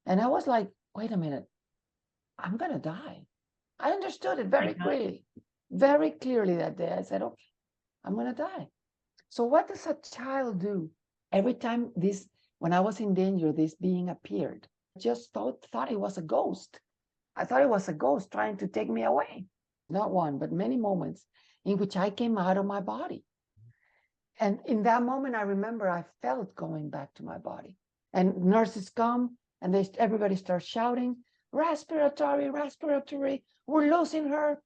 And I was like, wait a minute, I'm going to die. I understood it very clearly that day. I said, okay, I'm going to die. So what does a child do? Every time when I was in danger, this being appeared, I just thought it was a ghost. I thought it was a ghost trying to take me away. Not one, but many moments in which I came out of my body. And in that moment, I remember I felt going back to my body. And nurses come and everybody starts shouting, respiratory, respiratory, we're losing her.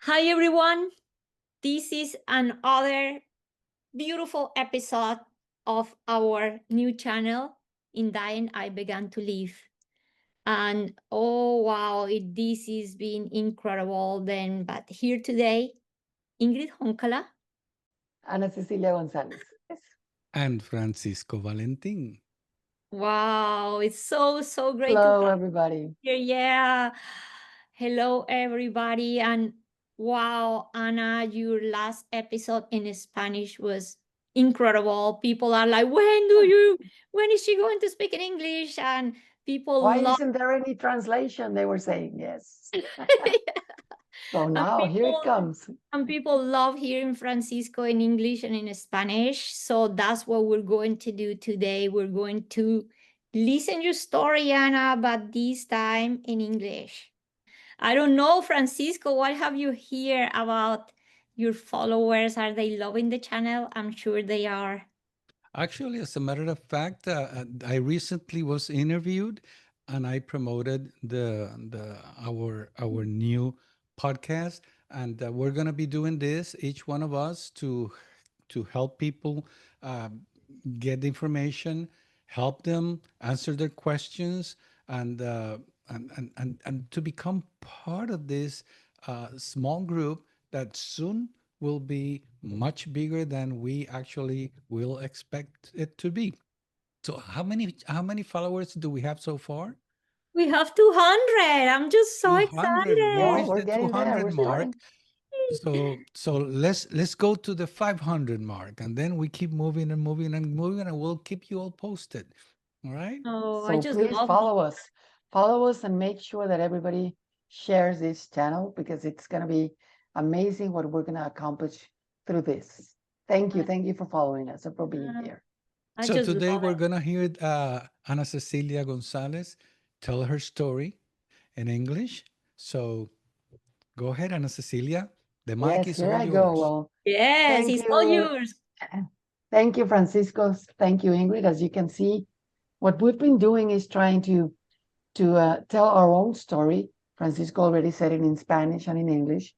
Hi, everyone. This is another beautiful episode of our new channel, In Dying I Began to Live. And oh, wow, this has been incredible. But here today, Ingrid Honkala. Ana Cecilia González. Yes. And Francisco Valentin. Wow, it's so great Hello, to have everybody. you here. Yeah. Hello, everybody. And wow, Ana, your last episode in Spanish was incredible. People are like, when is she going to speak in English? And people Why love isn't there any translation? They were saying, yes. So and now here it comes. And people love hearing Francisco in English and in Spanish. So that's what we're going to do today. We're going to listen your story, Ana, but this time in English. I don't know, Francisco, what have you heard about your followers? Are they loving the channel? I'm sure they are. Actually, as a matter of fact, I recently was interviewed, and I promoted our new podcast, and we're going to be doing this, each one of us, to help people uh, get information, help them answer their questions, and to become part of this small group that soon will be much bigger than we actually will expect it to be. So how many followers do we have so far? We have 200. I'm just so 200. We Oh, excited. reached we're the getting there. 200 We're mark. starting. So let's go to the 500 mark, and then we keep moving and moving and moving, and we'll keep you all posted. All right? Oh, I So just please love it. follow us. Follow us and make sure that everybody shares this channel because it's going to be amazing what we're going to accomplish through this. Thank you. Thank you for following us and for being here. I So just today love we're it. gonna hear Ana Cecilia González tell her story in English. So go ahead, Ana Cecilia. The mic Yes, is here all I go. yours. Well, Yes, thank it's all you. yours. Thank you, Francisco. Thank you, Ingrid. As you can see, what we've been doing is trying to tell our own story. Francisco already said it in Spanish and in English.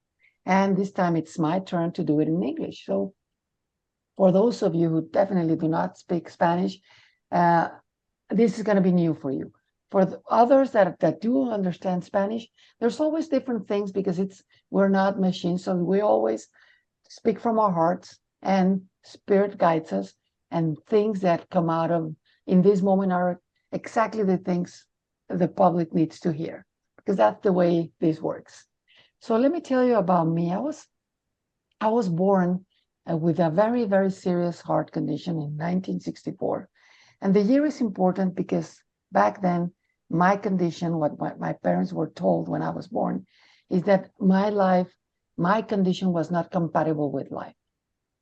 And this time it's my turn to do it in English. So for those of you who definitely do not speak Spanish, this is going to be new for you. For the others that do understand Spanish, there's always different things because we're not machines. So we always speak from our hearts and spirit guides us. And things that come out of in this moment are exactly the things the public needs to hear because that's the way this works. So let me tell you about me. I was born with a very, very serious heart condition in 1964. And the year is important because back then, my condition, what my parents were told when I was born, is that my condition was not compatible with life.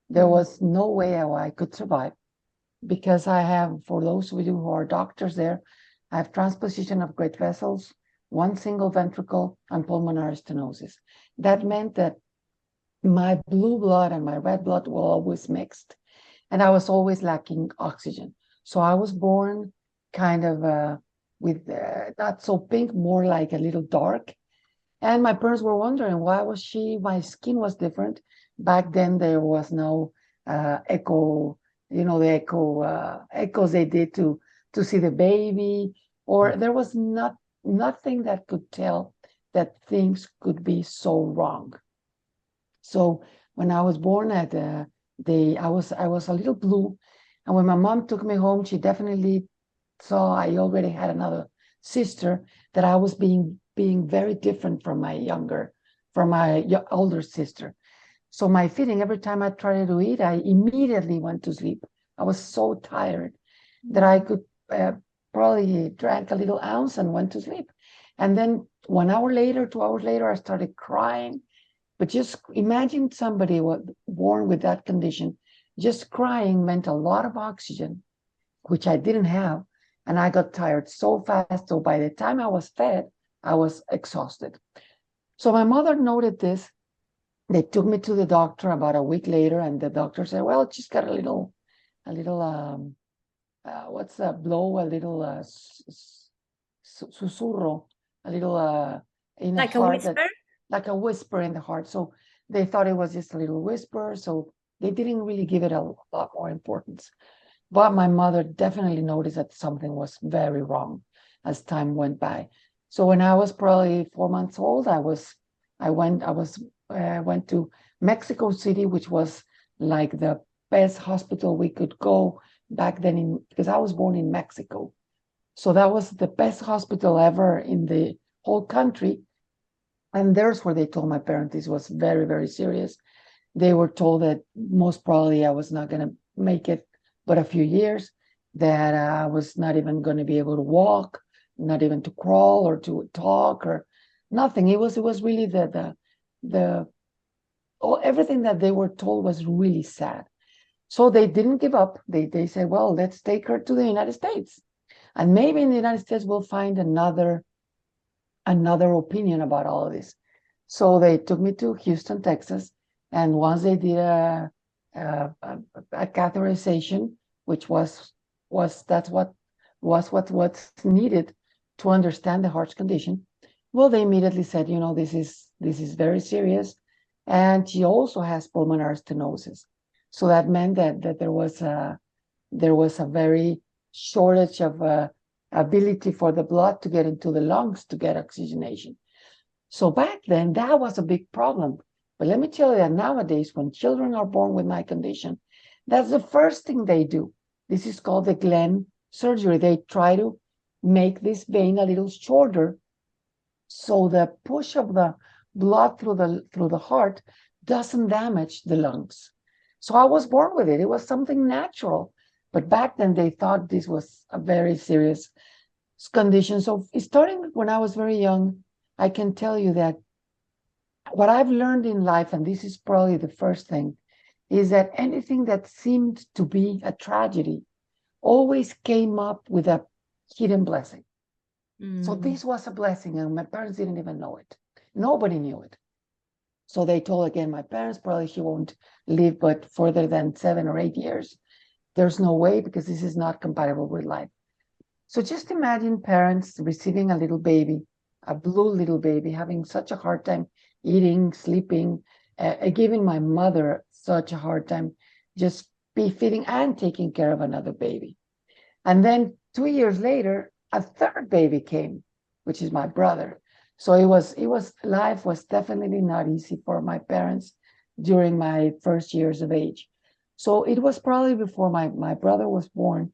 There was no way how I could survive because I have, for those of you who are doctors there, I have transposition of great vessels, one single ventricle, and pulmonary stenosis. That meant that my blue blood and my red blood were always mixed, and I was always lacking oxygen. So I was born kind of with not so pink, more like a little dark. And my parents were wondering why my skin was different. Back then there was no echo, the echoes they did to see the baby, or there was not nothing that could tell that things could be so wrong. So when I was born at I was a little blue, and when my mom took me home, she definitely saw I already had another sister, that I was being very different from my older sister. So my feeding, every time I tried to eat, I immediately went to sleep. I was so tired that I could probably drank a little ounce and went to sleep. And then 1 hour later, 2 hours later, I started crying. But just imagine somebody born with that condition. Just crying meant a lot of oxygen, which I didn't have. And I got tired so fast. So by the time I was fed, I was exhausted. So my mother noted this. They took me to the doctor about a week later, and the doctor said, well, she's got a little what's a blow, a little susurro, a little in the Like a heart, whisper? like a whisper in the heart. So they thought it was just a little whisper. So they didn't really give it a lot more importance. But my mother definitely noticed that something was very wrong as time went by. So when I was probably 4 months old, I went to Mexico City, which was like the best hospital we could go back then, because I was born in Mexico. So that was the best hospital ever in the whole country. And there's where they told my parents this was very, very serious. They were told that most probably I was not going to make it but a few years, that I was not even going to be able to walk, not even to crawl or to talk or nothing. It was really everything that they were told was really sad. So they didn't give up. They said, well, let's take her to the United States. And maybe in the United States, we'll find another opinion about all of this. So they took me to Houston, Texas. And once they did a catheterization, which was what's needed to understand the heart's condition, well, they immediately said, this is very serious. And she also has pulmonary stenosis. So that meant that there was a very shortage of ability for the blood to get into the lungs to get oxygenation. So back then, that was a big problem. But let me tell you that nowadays, when children are born with my condition, that's the first thing they do. This is called the Glenn surgery. They try to make this vein a little shorter, so the push of the blood through the heart doesn't damage the lungs. So I was born with it. It was something natural. But back then, they thought this was a very serious condition. So starting when I was very young, I can tell you that what I've learned in life, and this is probably the first thing, is that anything that seemed to be a tragedy always came up with a hidden blessing. So this was a blessing, and my parents didn't even know it. Nobody knew it. So they told, again, my parents, probably she won't live but further than 7 or 8 years. There's no way, because this is not compatible with life. So just imagine parents receiving a little baby, a blue little baby, having such a hard time eating, sleeping, giving my mother such a hard time just be feeding and taking care of another baby. And then 2 years later, a third baby came, which is my brother. So life was definitely not easy for my parents during my first years of age. So it was probably before my brother was born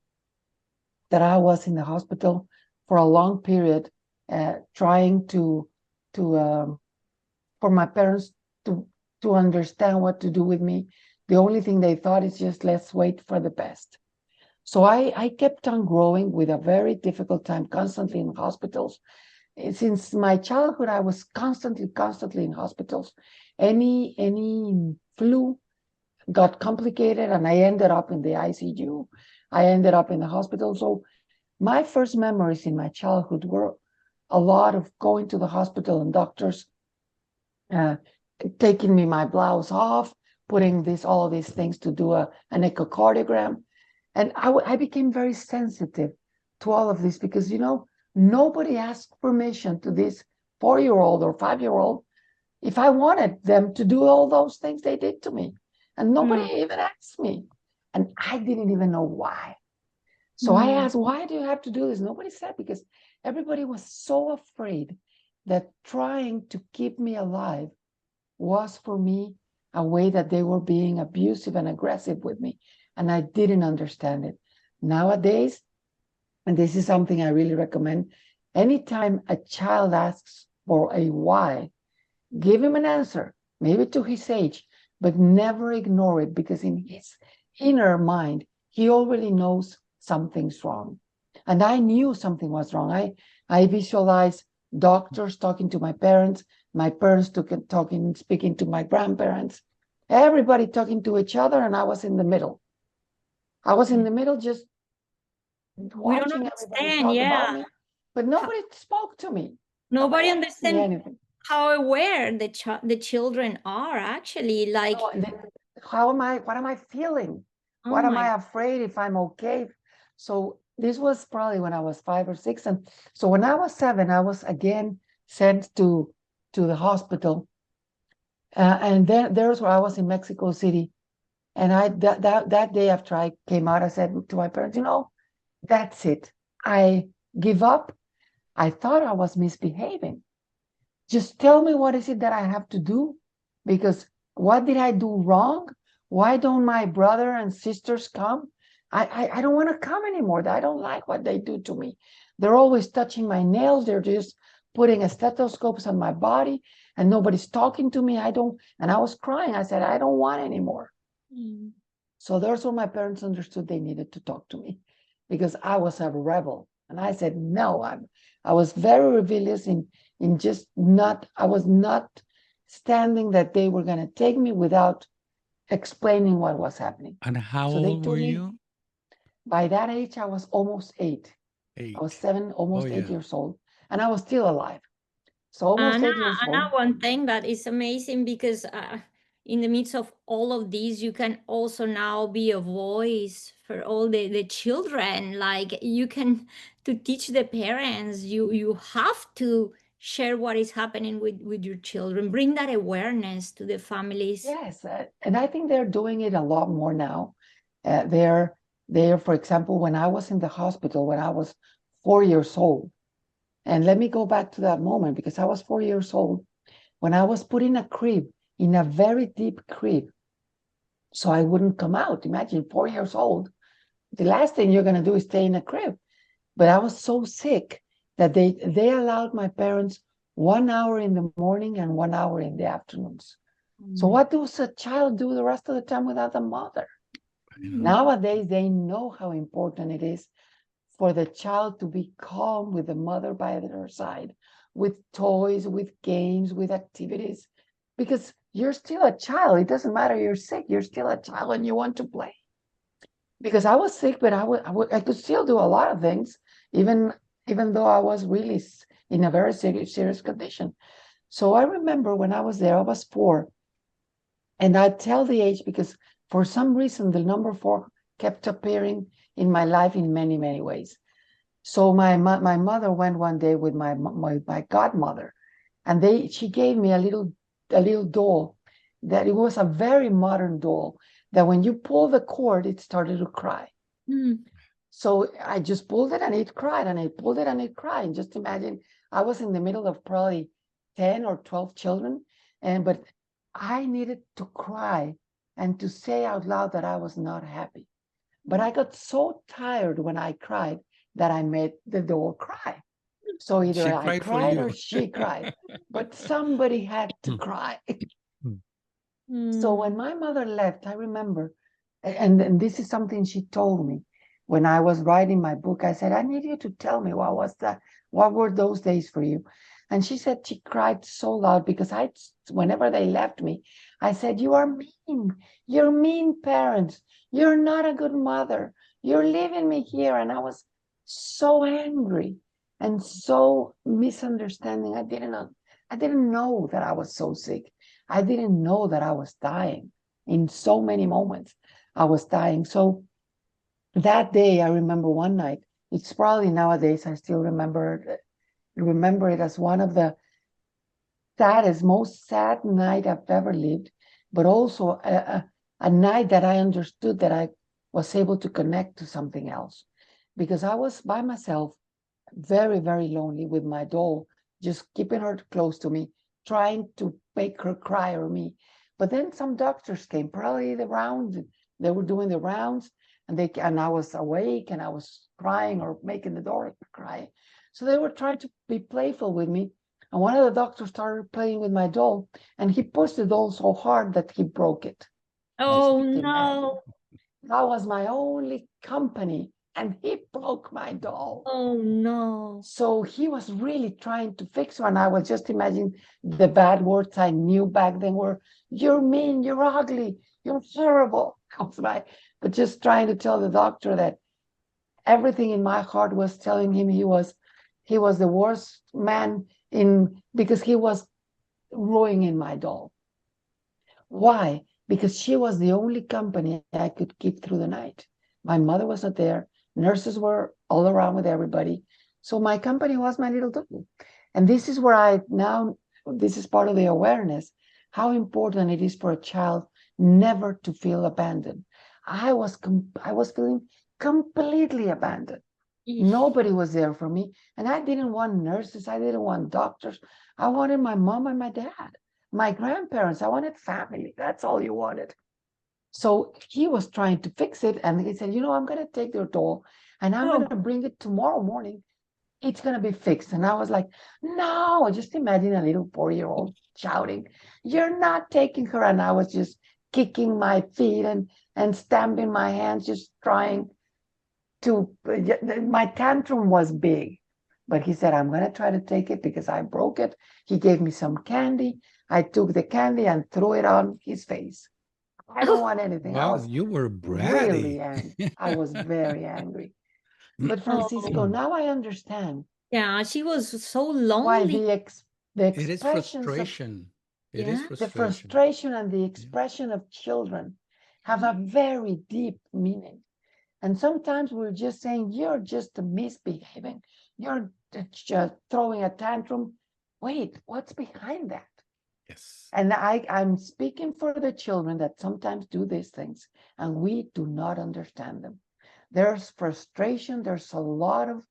that I was in the hospital for a long period, trying for my parents to understand what to do with me. The only thing they thought is just, let's wait for the best. So I kept on growing with a very difficult time, constantly in hospitals. Since my childhood, I was constantly in hospitals. Any flu got complicated, and I ended up in the ICU. I ended up in the hospital. So my first memories in my childhood were a lot of going to the hospital and doctors taking me my blouse off, putting all of these things to do an echocardiogram. And I became very sensitive to all of this, because, nobody asked permission to this 4-year-old or 5-year-old if I wanted them to do all those things they did to me. And nobody even asked me. And I didn't even know why. So I asked, why do you have to do this? Nobody said, because everybody was so afraid that trying to keep me alive was for me a way that they were being abusive and aggressive with me. And I didn't understand it. Nowadays, and this is something I really recommend, anytime a child asks for a why, give him an answer, maybe to his age, but never ignore it, because in his inner mind, he already knows something's wrong. And I knew something was wrong. I visualized doctors talking to my parents speaking to my grandparents, everybody talking to each other, and I was in the middle. I was in the middle just We don't watching everybody understand, talk yeah. about me, but nobody spoke to me. Nobody asked me understands anything. how aware the children are actually, like, No, what am I feeling? oh What am my, I afraid if I'm okay? So this was probably when I was 5 or 6. And so when I was 7, I was again sent to the hospital. And then there's where I was in Mexico City. And that day after I came out, I said to my parents, that's it. I give up. I thought I was misbehaving. Just tell me, what is it that I have to do? Because what did I do wrong? Why don't my brother and sisters come? I don't want to come anymore. I don't like what they do to me. They're always touching my nails. They're just putting a stethoscopes on my body, and nobody's talking to me. And I was crying. I said, I don't want anymore. Mm. So there's when my parents understood they needed to talk to me, because I was a rebel. And I said, no, I was very rebellious in just not, I was not standing that they were going to take me without explaining what was happening. And how So they old told were me, you? by that age, I was almost 8. I was 8. 7, almost Oh, 8 yeah. years old, and I was still alive. So almost 8 years Anna, old. one thing that is amazing, because in the midst of all of these, you can also now be a voice for all the children. Like, you can, to teach the parents, you have to share what is happening with your children, bring that awareness to the families. Yes, and I think they're doing it a lot more now. They're, for example, when I was in the hospital, when I was 4 years old, and let me go back to that moment, because I was 4 years old when I was put in a crib, in a very deep crib, so I wouldn't come out. Imagine 4 years old. The last thing you're going to do is stay in a crib. But I was so sick that they allowed my parents 1 hour in the morning and 1 hour in the afternoons. So what does a child do the rest of the time without a mother? Nowadays, they know how important it is for the child to be calm with the mother by their side, with toys, with games, with activities, because you're still a child. It doesn't matter you're sick. You're still a child and you want to play. Because I was sick, but I could still do a lot of things, even though I was really in a very serious condition. So I remember when I was there, I was 4. And I tell the age because for some reason, the number 4 kept appearing in my life in many, many ways. So my mother went one day with my godmother, and she gave me a little doll that it was a very modern doll that when you pull the cord, it started to cry. Mm. So I just pulled it and it cried, and I pulled it and it cried. And just imagine, I was in the middle of probably 10 or 12 children, but I needed to cry and to say out loud that I was not happy. But I got so tired when I cried that I made the doll cry. So either She I cried for cried you. or she cried, but somebody had to cry. So when my mother left, I remember, and this is something she told me when I was writing my book. I said, I need you to tell me what was that? What were those days for you? And she said she cried so loud because whenever they left me, I said, you are mean. You're mean parents. You're not a good mother. You're leaving me here. And I was so angry and so misunderstanding. I didn't know that I was so sick. I didn't know that I was dying. In so many moments, I was dying. So that day, I remember one night, it's probably nowadays, I still remember it as one of the most sad night I've ever lived, but also a night that I understood that I was able to connect to something else. Because I was by myself, very, very lonely with my doll, just keeping her close to me, trying to make her cry or me. But then some doctors came, probably the rounds, they were doing the rounds, and I was awake and I was crying or making the door cry. So they were trying to be playful with me. And one of the doctors started playing with my doll, and he pushed the doll so hard that he broke it. Oh Just imagine. no. That was my only company, and he broke my doll. Oh no. So he was really trying to fix her, and I was just imagining the bad words I knew back then were, "You're mean, you're ugly, you're horrible." I was like, but just trying to tell the doctor that everything in my heart was telling him he was the worst man because he was ruining my doll. Why? Because she was the only company I could keep through the night. My mother was not there. Nurses were all around with everybody. So my company was my little doll. And this is where this is part of the awareness, how important it is for a child never to feel abandoned. I was feeling completely abandoned. Nobody was there for me. And I didn't want nurses. I didn't want doctors. I wanted my mom and my dad, my grandparents. I wanted family. That's all you wanted. So he was trying to fix it. And he said, I'm going to take your doll and I'm going to bring it tomorrow morning. It's going to be fixed. And I was like, no, just imagine a little 4-year-old shouting, "You're not taking her." And I was just kicking my feet and stamping my hands, just trying to, my tantrum was big. But he said, "I'm going to try to take it because I broke it." He gave me some candy. I took the candy and threw it on his face. I don't want anything. I Wow, was you were really bratty. angry. I was very angry. But Francisco, now I understand Yeah, she was so why lonely. the It is expressions of frustration. It is Yeah. the frustration. frustration and the Yeah. expression of children have a very deep meaning. And sometimes we're just saying, "You're just misbehaving. You're just throwing a tantrum." Wait, what's behind that? Yes. And I'm speaking for the children that sometimes do these things and we do not understand them. There's frustration. There's a lot of,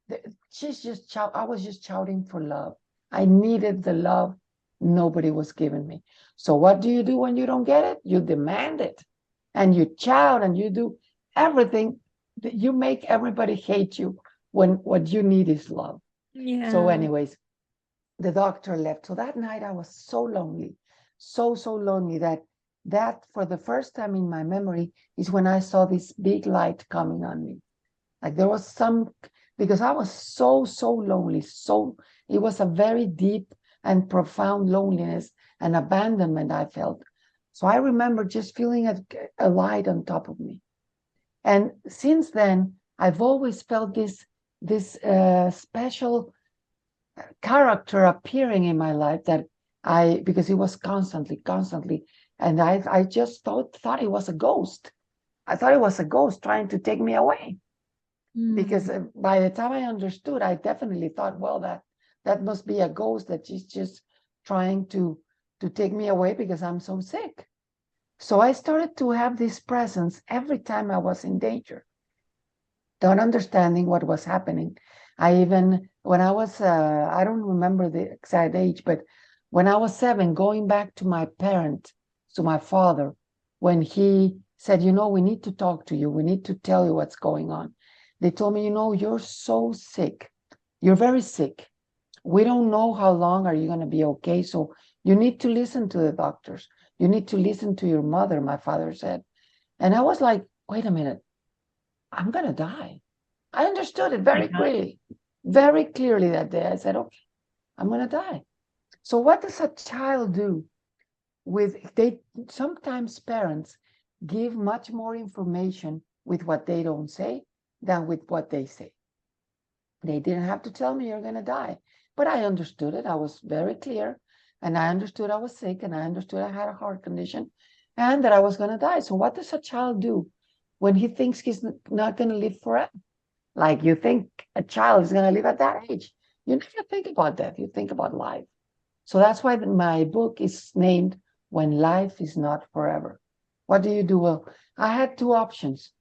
I was just shouting for love. I needed the love nobody was giving me. So what do you do when you don't get it? You demand it and you shout and you do everything. You make everybody hate you when what you need is love. Yeah. So anyways, the doctor left. So that night I was so lonely, so lonely that for the first time in my memory is when I saw this big light coming on me. Like there was because I was so lonely. So it was a very deep and profound loneliness and abandonment I felt. So I remember just feeling a light on top of me. And since then, I've always felt this special character appearing in my life because it was constantly, and I just thought it was a ghost. I thought it was a ghost trying to take me away. Because by the time I understood, I definitely thought, well, that must be a ghost that is just trying to take me away because I'm so sick. So I started to have this presence every time I was in danger, not understanding what was happening. When I was, I don't remember the exact age, but when I was 7, going back to my parent, to my father, when he said, we need to talk to you. We need to tell you what's going on. They told me, you're so sick. You're very sick. We don't know how long are you going to be okay. So you need to listen to the doctors. You need to listen to your mother, my father said. And I was like, wait a minute. I'm going to die. I understood it very clearly that day. I said, okay, I'm going to die. So what does a child do sometimes parents give much more information with what they don't say than with what they say. They didn't have to tell me you're going to die, but I understood it. I was very clear, and I understood I was sick, and I understood I had a heart condition, and that I was going to die. So what does a child do when he thinks he's not going to live forever? Like you think a child is going to live at that age. You never think about death. You think about life. So that's why my book is named When Life is Not Forever. What do you do? Well, I had 2 options.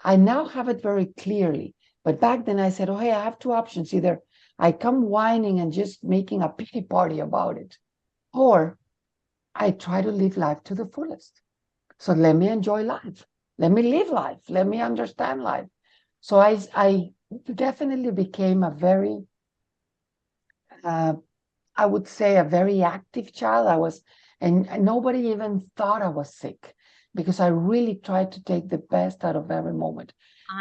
I now have it very clearly, But back then I said, oh, hey, I have two options. Either I come whining and just making a pity party about it, or I try to live life to the fullest. So let me enjoy life. Let me live life. Let me understand life. So I definitely became a very, I would say, a very active child. And nobody even thought I was sick because I really tried to take the best out of every moment.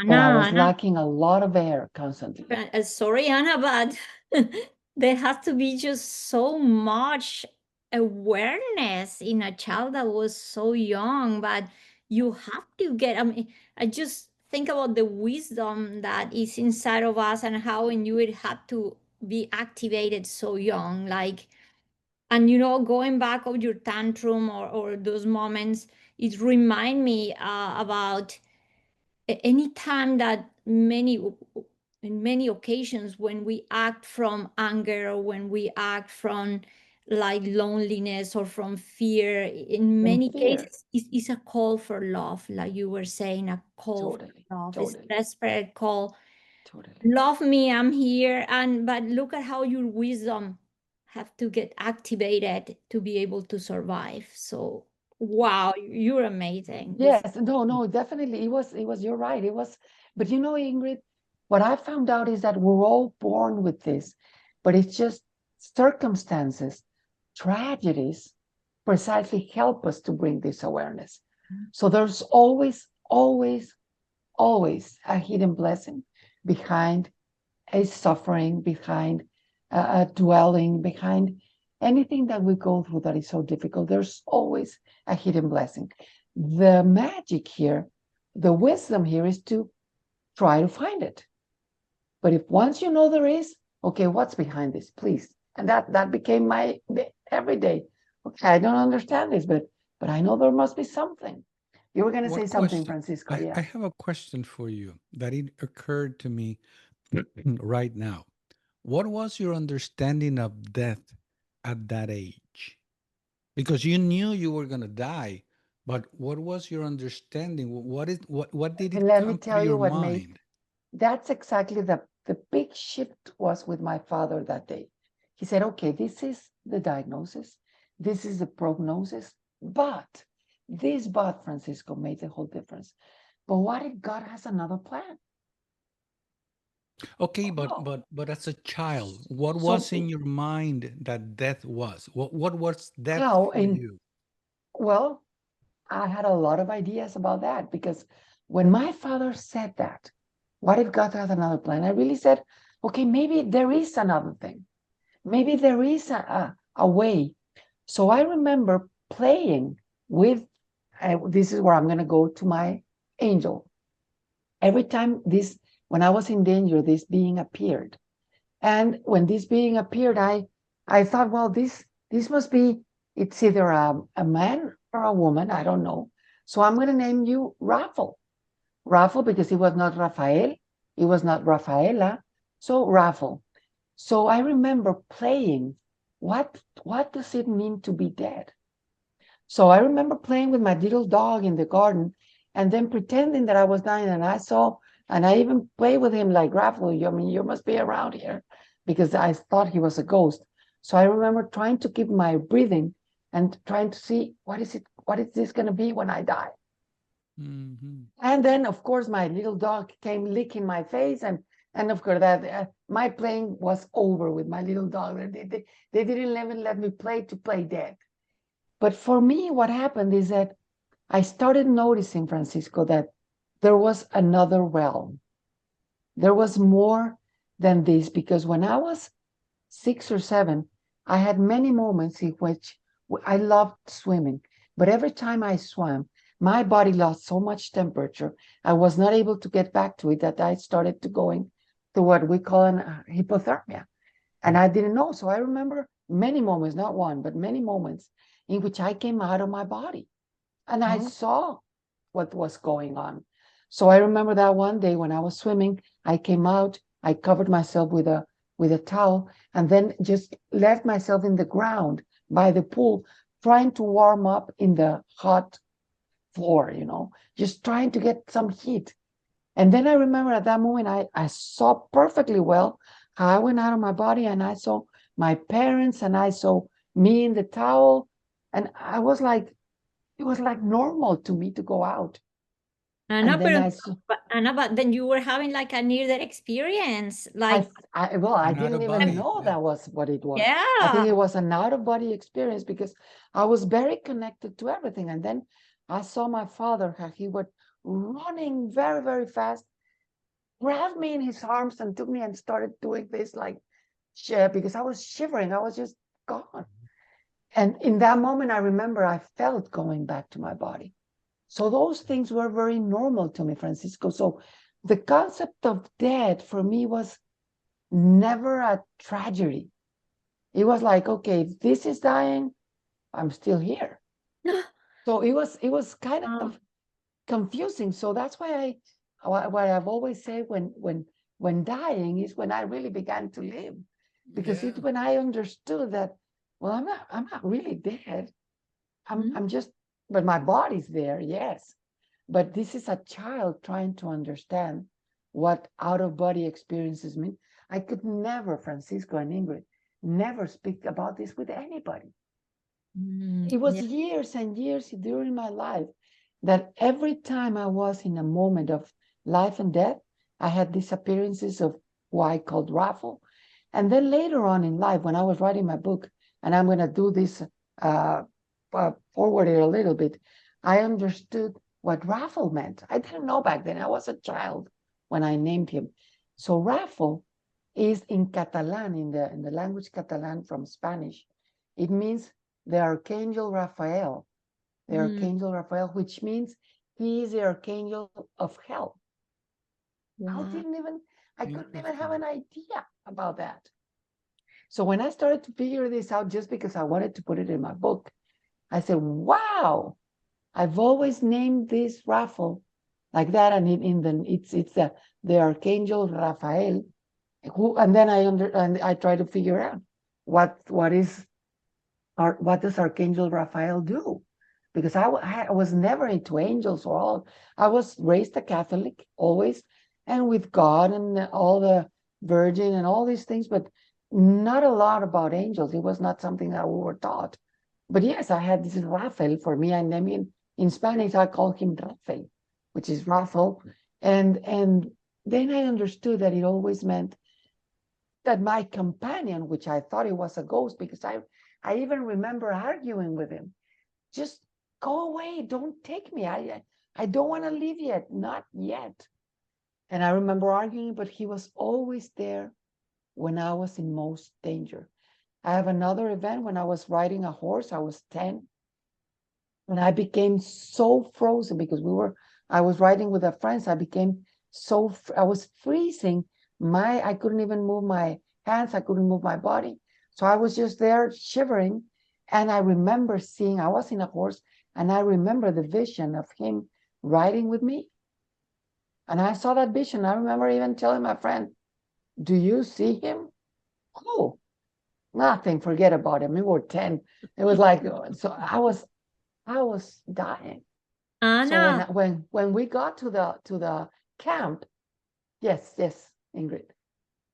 But I was Anna, lacking a lot of air constantly. sorry, Anna, but there has to be just so much awareness in a child that was so young, but you have to get, I mean, I just think about the wisdom that is inside of us and how you would have to be activated so young, like, and going back of your tantrum or those moments, it remind me about any time that in many occasions when we act from anger or when we act from like loneliness or from fear, in From many fear. cases it's a call for love, like you were saying, a call for Totally. love. It's a Totally. desperate call. Totally. Love me, I'm here. But look at how your wisdom have to get activated to be able to survive. So wow, you're amazing. This Yes, no, definitely. You're right. But Ingrid, what I found out is that we're all born with this, but it's just circumstances, tragedies precisely help us to bring this awareness. So there's always, always, always a hidden blessing behind a suffering, behind a dwelling, behind anything that we go through that is so difficult. There's always a hidden blessing. The magic here, the wisdom here is to try to find it. But if once you know there is, okay, what's behind this, please? And that became my every day. Okay, I don't understand this, but I know there must be something. You were going to say What something, question? Francisco. I, Yeah. I have a question for you that it occurred to me right now. What was your understanding of death at that age? Because you knew you were going to die, but what was your understanding? What did it And let me come through tell you your what made mind? that's exactly the big shift was with my father that day. He said, okay, this is the diagnosis, this is the prognosis, but Francisco, made the whole difference. But what if God has another plan? Okay, Oh, no. but as a child, what So was in your mind that death was? What was death how for in you? well, I had a lot of ideas about that because when my father said that, what if God has another plan? I really said, okay, maybe there is another thing. Maybe there is a way. So I remember playing with, this is where I'm going to go to my angel. Every time when I was in danger, this being appeared. And when this being appeared, I thought, well, this must be, it's either a man or a woman, I don't know. So I'm going to name you Raffle. Raffle, because it was not Rafael, it was not Rafaela. So Raffle. So I remember playing, what does it mean to be dead? So I remember playing with my little dog in the garden and then pretending that I was dying. And I even played with him like, Raffle, you must be around here, because I thought he was a ghost. So I remember trying to keep my breathing and trying to see what is this going to be when I die? Mhm. And then, of course, my little dog came licking my face, and of course, that my playing was over with my little dog. They didn't even let me play dead. But for me, what happened is that I started noticing, Francisco, that there was another realm. There was more than this, because when I was 6 or 7, I had many moments in which I loved swimming, but every time I swam, my body lost so much temperature, I was not able to get back to it, that I started to going to what we call an hypothermia. And I didn't know. So I remember many moments, not one, but many moments in which I came out of my body and I saw what was going on. So I remember that one day when I was swimming, I came out, I covered myself with a towel, and then just left myself in the ground by the pool, trying to warm up in the hot floor, just trying to get some heat. And then I remember at that moment, I saw perfectly well how I went out of my body, and I saw my parents, and I saw me in the towel. And I was like, it was like normal to me to go out. Anna, And then I saw, Anna, but then you were having like a near-death experience, like, well, I An out didn't of even body. know Yeah. that was what it was. yeah. I think it was an out-of-body experience because I was very connected to everything. And then I saw my father, how he was running very, very fast, grabbed me in his arms and took me and started doing this like, because I was shivering. I was just gone. And in that moment, I remember I felt going back to my body. So those things were very normal to me, Francisco. So the concept of death for me was never a tragedy. It was like, okay, if this is dying, I'm still here. So it was kind of confusing. So that's why what I've always said when dying is when I really began to live, because Yeah. it's when I understood that, well, I'm not really dead. I'm just, but my body's there, yes. But this is a child trying to understand what out of body experiences mean. I could never, Francisco and Ingrid, never speak about this with anybody. It was years and years during my life that every time I was in a moment of life and death, I had these appearances of who I called Raffle. And then later on in life, when I was writing my book, and I'm going to do this forward here a little bit, I understood what Raffle meant. I didn't know back then. I was a child when I named him. So Raffle is in Catalan, in the language Catalan from Spanish. It means the Archangel Raphael. The Archangel Raphael, which means he is the Archangel of hell. Wow. I couldn't even have an idea about that. So when I started to figure this out, just because I wanted to put it in my book, I said, wow, I've always named this Raphael like that. And it's the Archangel Raphael. And then I try to figure out what does Archangel Raphael do? Because I was never into angels or all. I was raised a Catholic always, and with God and all the Virgin and all these things, but not a lot about angels. It was not something that we were taught. But yes, I had this Raphael for me, and I mean in Spanish I call him Rafael, which is Raphael, and then I understood that it always meant that my companion, which I thought it was a ghost, because I even remember arguing with him, just go away, don't take me. I don't want to leave yet, not yet. And I remember arguing, but he was always there when I was in most danger. I have another event when I was riding a horse. I was 10, and I became so frozen because I was riding with a friend. So I was freezing. I couldn't even move my hands. I couldn't move my body. So I was just there shivering. And I remember I was in a horse, and I remember the vision of him riding with me. And I saw that vision. I remember even telling my friend, do you see him? Oh, nothing, forget about him. We were 10. It was like, so I was dying. Anna, So when we got to the camp, yes, Ingrid.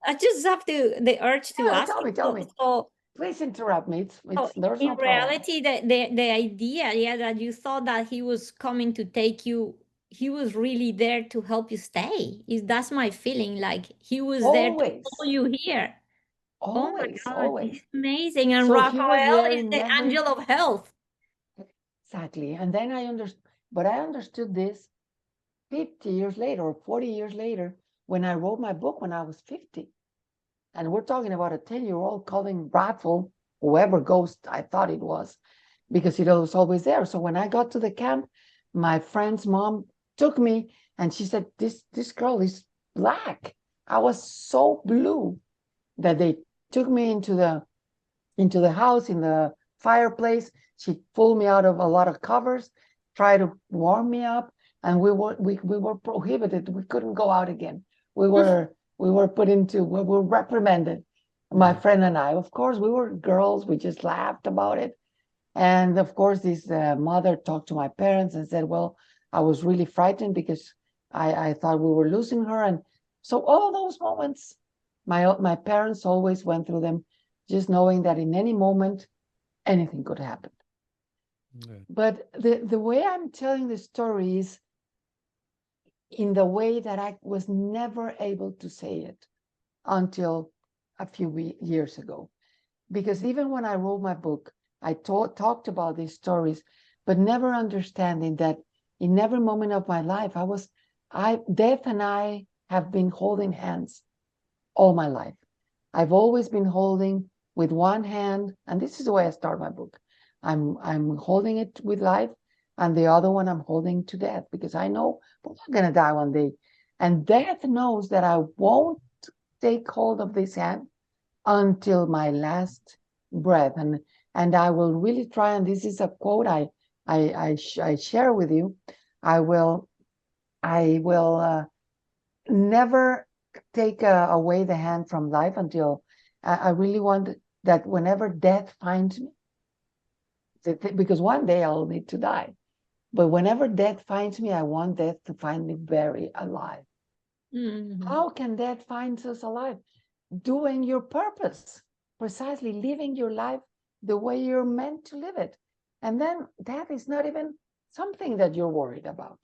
I just have the urge to ask Tell you. me. So, Please interrupt me. There's in no problem. reality, the idea, yeah, that you thought that he was coming to take you, he was really there to help you stay. That's my feeling. Like he was there to Always. pull you here. Oh my Always, God, always. it's amazing. And So he was Raphael there is in the every. angel of health. Exactly. And then I understood this 50 years later or 40 years later when I wrote my book when I was 50. And we're talking about a 10-year-old calling Raffle, whoever ghost I thought it was, because it was always there. So when I got to the camp, my friend's mom took me and she said, this girl is black. I was so blue that they took me into the house, in the fireplace. She pulled me out of a lot of covers, tried to warm me up, and we were prohibited. We couldn't go out again. We were reprimanded. My friend and I, of course, we were girls. We just laughed about it. And of course, this mother talked to my parents and said, well, I was really frightened because I thought we were losing her. And so all those moments, my parents always went through them, just knowing that in any moment, anything could happen. Good. But the way I'm telling the story is in the way that I was never able to say it until a few years ago. Because even when I wrote my book, I talked about these stories, but never understanding that in every moment of my life, death and I have been holding hands all my life. I've always been holding with one hand, and this is the way I start my book. I'm holding it with life, and the other one I'm holding to death, because I know we're not going to die one day. And death knows that I won't take hold of this hand until my last breath. And I will really try, and this is a quote I share with you. I will never take away the hand from life until I really want that whenever death finds me, because one day I'll need to die, but whenever death finds me, I want death to find me very alive. Mhm. How can death find us alive? Doing your purpose, precisely living your life the way you're meant to live it. And then that is not even something that you're worried about.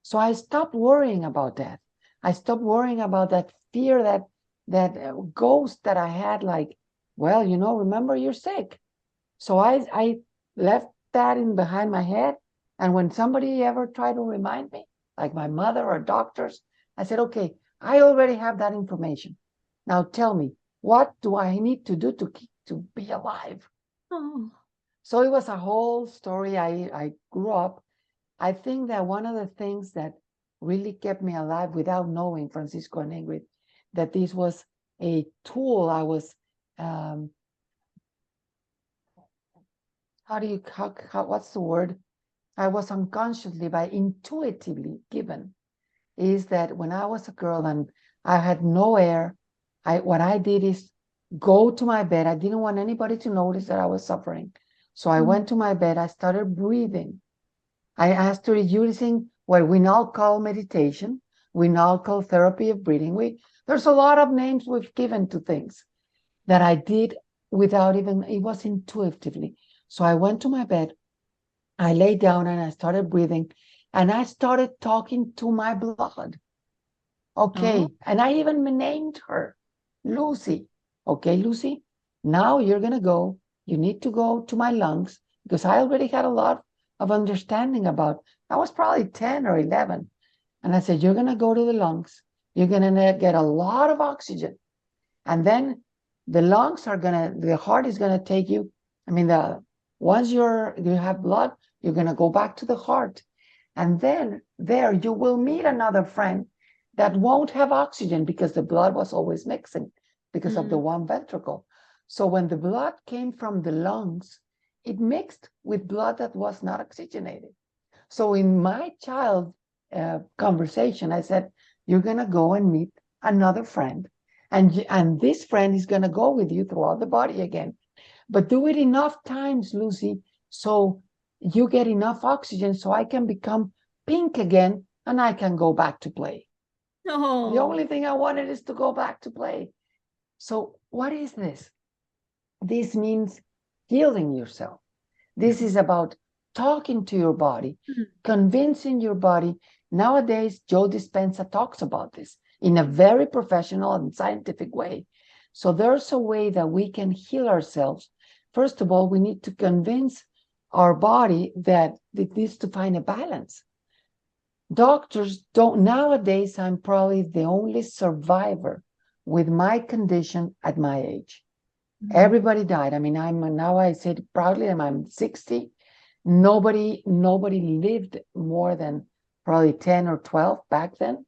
So I stopped worrying about that. I stopped worrying about that fear, that ghost that I had, like, well, remember you're sick. So I left that in behind my head. And when somebody ever tried to remind me, like my mother or doctors, I said, okay, I already have that information. Now tell me, what do I need to do to be alive? Oh. So it was a whole story. I grew up. I think that one of the things that really kept me alive without knowing, Francisco and Ingrid, that this was a tool I was, what's the word? I was unconsciously, by intuitively given, is that when I was a girl and I had no air, what I did is go to my bed. I didn't want anybody to notice that I was suffering. So I went to my bed. I started breathing. I started using what we now call meditation. We now call therapy of breathing. There's a lot of names we've given to things that I did without even, it was intuitively. So I went to my bed. I lay down and I started breathing, and I started talking to my blood. Okay. Oh. And I even named her Lucy. Okay, Lucy, now you're going to go. You need to go to my lungs, because I already had a lot of understanding about, I was probably 10 or 11. And I said, you're going to go to the lungs. You're going to get a lot of oxygen. And then the heart is going to take you. I mean, once you have blood, you're going to go back to the heart. And then there you will meet another friend that won't have oxygen, because the blood was always mixing because of the one ventricle. So when the blood came from the lungs, it mixed with blood that was not oxygenated. So in my child conversation, I said, you're going to go and meet another friend. And this friend is going to go with you throughout the body again. But do it enough times, Lucy, so you get enough oxygen so I can become pink again and I can go back to play. No. The only thing I wanted is to go back to play. So what is this? This means healing yourself. This is about talking to your body, convincing your body. Nowadays, Joe Dispenza talks about this in a very professional and scientific way. So there's a way that we can heal ourselves. First of all, we need to convince our body that it needs to find a balance. Doctors don't, nowadays, I'm probably the only survivor with my condition at my age. Everybody died. I mean, now I say it proudly, I'm 60. Nobody lived more than probably 10 or 12 back then.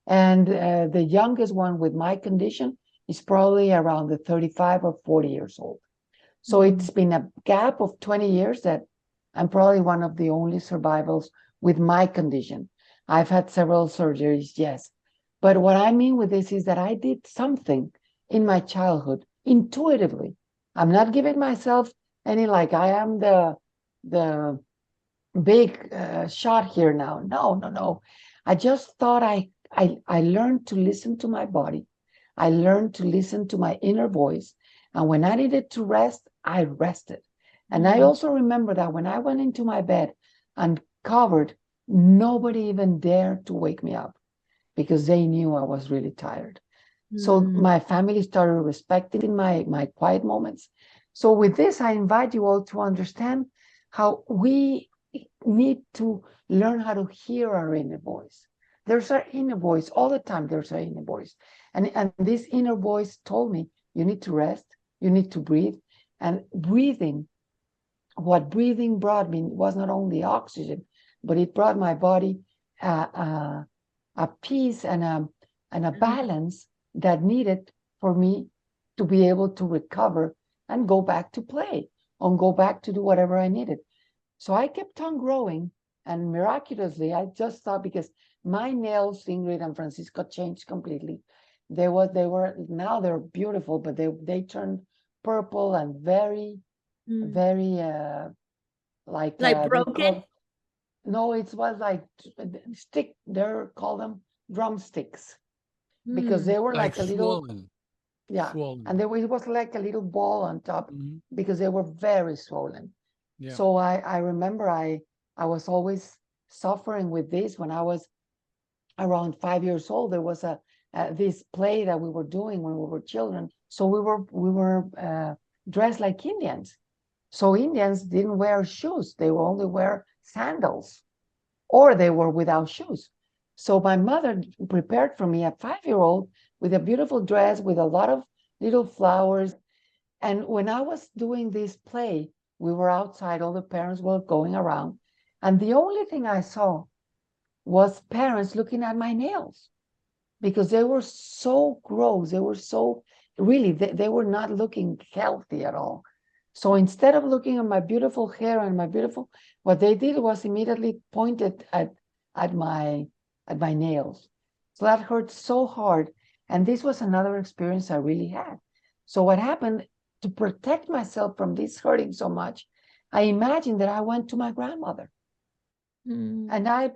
And the youngest one with my condition is probably around the 35 or 40 years old. So it's been a gap of 20 years that I'm probably one of the only survivors with my condition. I've had several surgeries, yes. But what I mean with this is that I did something in my childhood intuitively. I'm not giving myself any, like, I am the big shot here now. No. I just thought I learned to listen to my body. I learned to listen to my inner voice. And when I needed to rest, I rested. And I also remember that when I went into my bed and covered, nobody even dared to wake me up because they knew I was really tired. So my family started respecting my quiet moments. So with this, I invite you all to understand how we need to learn how to hear our inner voice. There's our inner voice all the time. There's our inner voice. And this inner voice told me, you need to rest, you need to breathe. And breathing, what breathing brought me was not only oxygen, but it brought my body a peace and a balance that needed for me to be able to recover and go back to play and go back to do whatever I needed. So I kept on growing, and miraculously, I just thought, because my nails, Ingrid and Francisco, changed completely. They were now they're beautiful, but they turned purple and very like broken. No, it was like stick. They're called them drumsticks because they were like a little, swollen. yeah, Swollen. and it was like a little ball on top because they were very swollen. Yeah. So I remember I was always suffering with this. When I was around 5 years old, there was this play that we were doing when we were children. So we were dressed like Indians. So Indians didn't wear shoes; they would only wear sandals, or they were without shoes. So my mother prepared for me a 5-year-old with a beautiful dress with a lot of little flowers. And when I was doing this play, we were outside, all the parents were going around. And the only thing I saw was parents looking at my nails because they were so gross. They were so, really, they were not looking healthy at all. So instead of looking at my beautiful hair and my beautiful, what they did was immediately pointed at my nails. So that hurt so hard. And this was another experience I really had. So what happened, to protect myself from this hurting so much, I imagined that I went to my grandmother. And I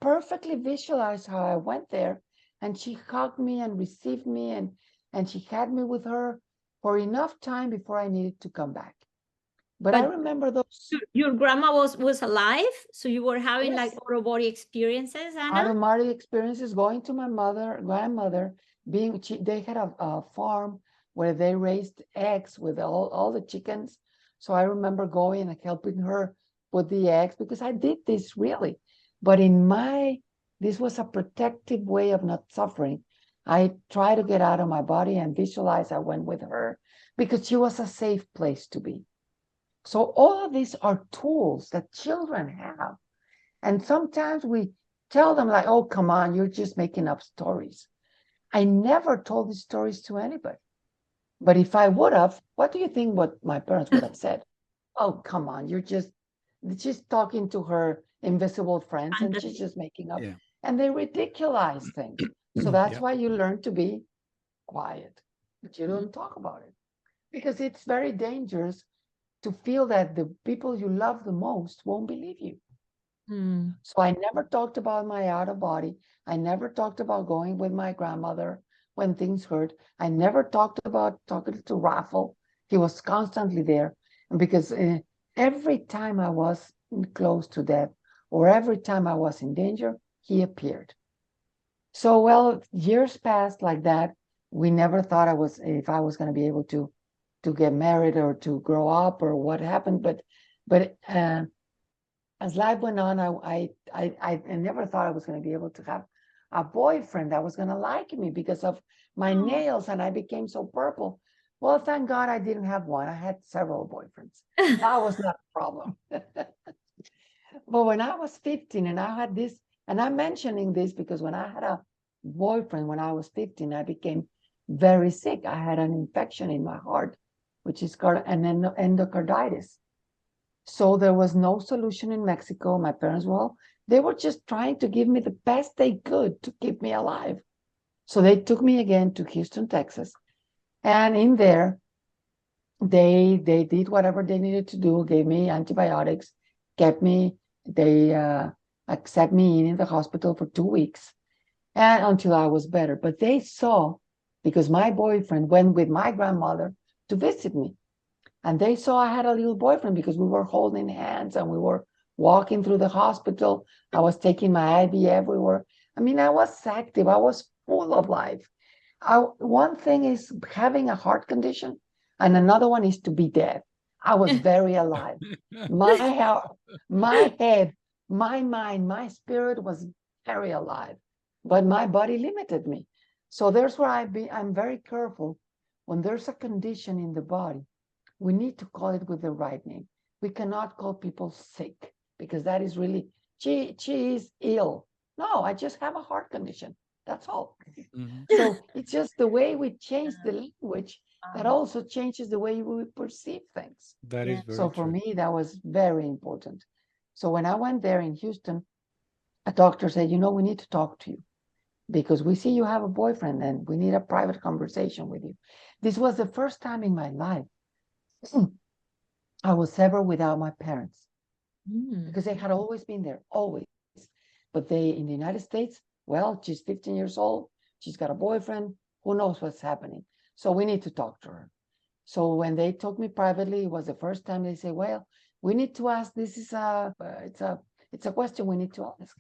perfectly visualized how I went there, and she hugged me and received me, and she had me with her for enough time before I needed to come back. But I remember those. Your grandma was alive, so you were having like Yes. out-of-body experiences, Ana? Out-of-body experiences, going to my grandmother, they had a farm where they raised eggs with all the chickens. So I remember going and helping her put the eggs, because I did this really. But this was a protective way of not suffering. I tried to get out of my body and visualize I went with her because she was a safe place to be. So all of these are tools that children have. And sometimes we tell them like, oh, come on, you're just making up stories. I never told these stories to anybody. But if I would have, what do you think what my parents would have said? Oh, come on, you're just talking to her invisible friends and she's just making up. Yeah. And they ridiculize things. So that's why you learn to be quiet, but you don't talk about it. Because it's very dangerous to feel that the people you love the most won't believe you. So I never talked about my out of body. I never talked about going with my grandmother when things hurt. I never talked about talking to Raffle. He was constantly there. And because every time I was close to death or every time I was in danger, he appeared. So, well, years passed like that. We never thought if I was going to be able to get married or to grow up or what happened. But as life went on, I never thought I was going to be able to have a boyfriend that was going to like me because of my nails, and I became so purple. Well, thank God I didn't have one. I had several boyfriends. That was not a problem. But when I was 15 and I had this, and I'm mentioning this because when I had a boyfriend when I was 15, I became very sick. I had an infection in my heart, which is called an endocarditis. So there was no solution in Mexico. My parents, well, they were just trying to give me the best they could to keep me alive. So they took me again to Houston, Texas. And in there, they did whatever they needed to do, gave me antibiotics, kept me, they accept me in the hospital for 2 weeks and until I was better. But they saw, because my boyfriend went with my grandmother to visit me, and they saw I had a little boyfriend because we were holding hands and we were walking through the hospital. I was taking my IV everywhere. I mean, I was active. I was full of life. One thing is having a heart condition, and another one is to be dead. I was very alive. My my head, my mind, my spirit was very alive, but my body limited me. So there's where I'm very careful when there's a condition in the body. We need to call it with the right name. We cannot call people sick because that is really, she is ill. No, I just have a heart condition. That's all. Mhm. So it's just the way we change the language that also changes the way we perceive things. That is Yeah. very So for true. me, that was very important. So when I went there in Houston, a doctor said, we need to talk to you because we see you have a boyfriend and we need a private conversation with you. This was the first time in my life I was ever without my parents because they had always been there, always. But they, in the United States, well, she's 15 years old. She's got a boyfriend. Who knows what's happening? So we need to talk to her. So when they took me privately, it was the first time they say, well, we need to ask, this is it's a question we need to ask.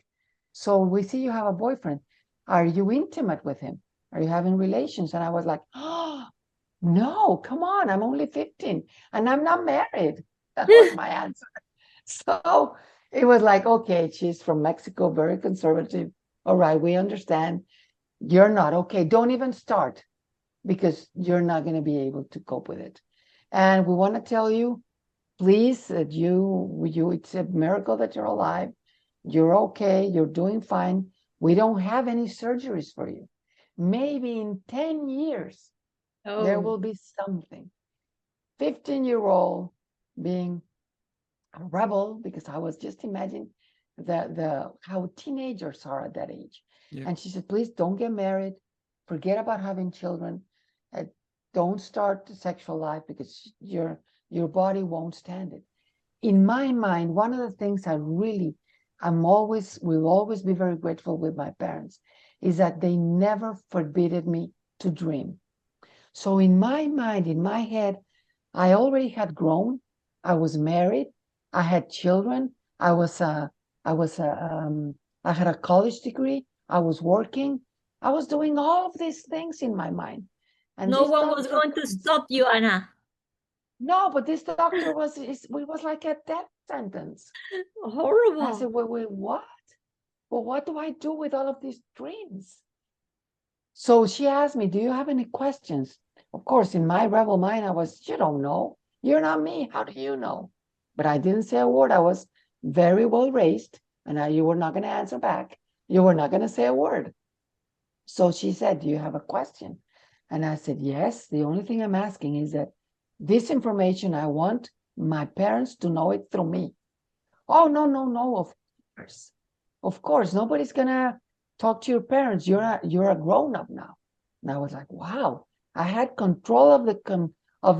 So we see you have a boyfriend. Are you intimate with him? Are you having relations? And I was like, oh, no, come on. I'm only 15 and I'm not married. That was my answer. So it was like, okay, she's from Mexico, very conservative. All right, we understand. You're not. Okay, don't even start because you're not going to be able to cope with it. And we want to tell you, please, that it's a miracle that you're alive. You're okay. You're doing fine. We don't have any surgeries for you. Maybe in 10 years, there will be something. 15-year-old being a rebel because I was just imagining the how teenagers are at that age. Yeah. And she said, please don't get married, forget about having children, uh, don't start the sexual life because your body won't stand it. In my mind, one of the things will always be very grateful with my parents is that they never forbidden me to dream. So in my mind, in my head, I already had grown. I was married. I had children. I was I had a college degree. I was working. I was doing all of these things in my mind. And No this one was doctor going to comes. stop you, Anna. No, but this doctor was like a death sentence. And I Horrible. said, wait, what? Well, what do I do with all of these dreams? So she asked me, do you have any questions? Of course, in my rebel mind, I was, you don't know. You're not me. How do you know? But I didn't say a word. I was very well raised, and you were not going to answer back. You were not going to say a word. So she said, do you have a question? And I said, yes. The only thing I'm asking is that this information, I want my parents to know it through me. Oh, no, of course. Of course, nobody's gonna talk to your parents. You're a grown-up now. And I was like, wow, I had control of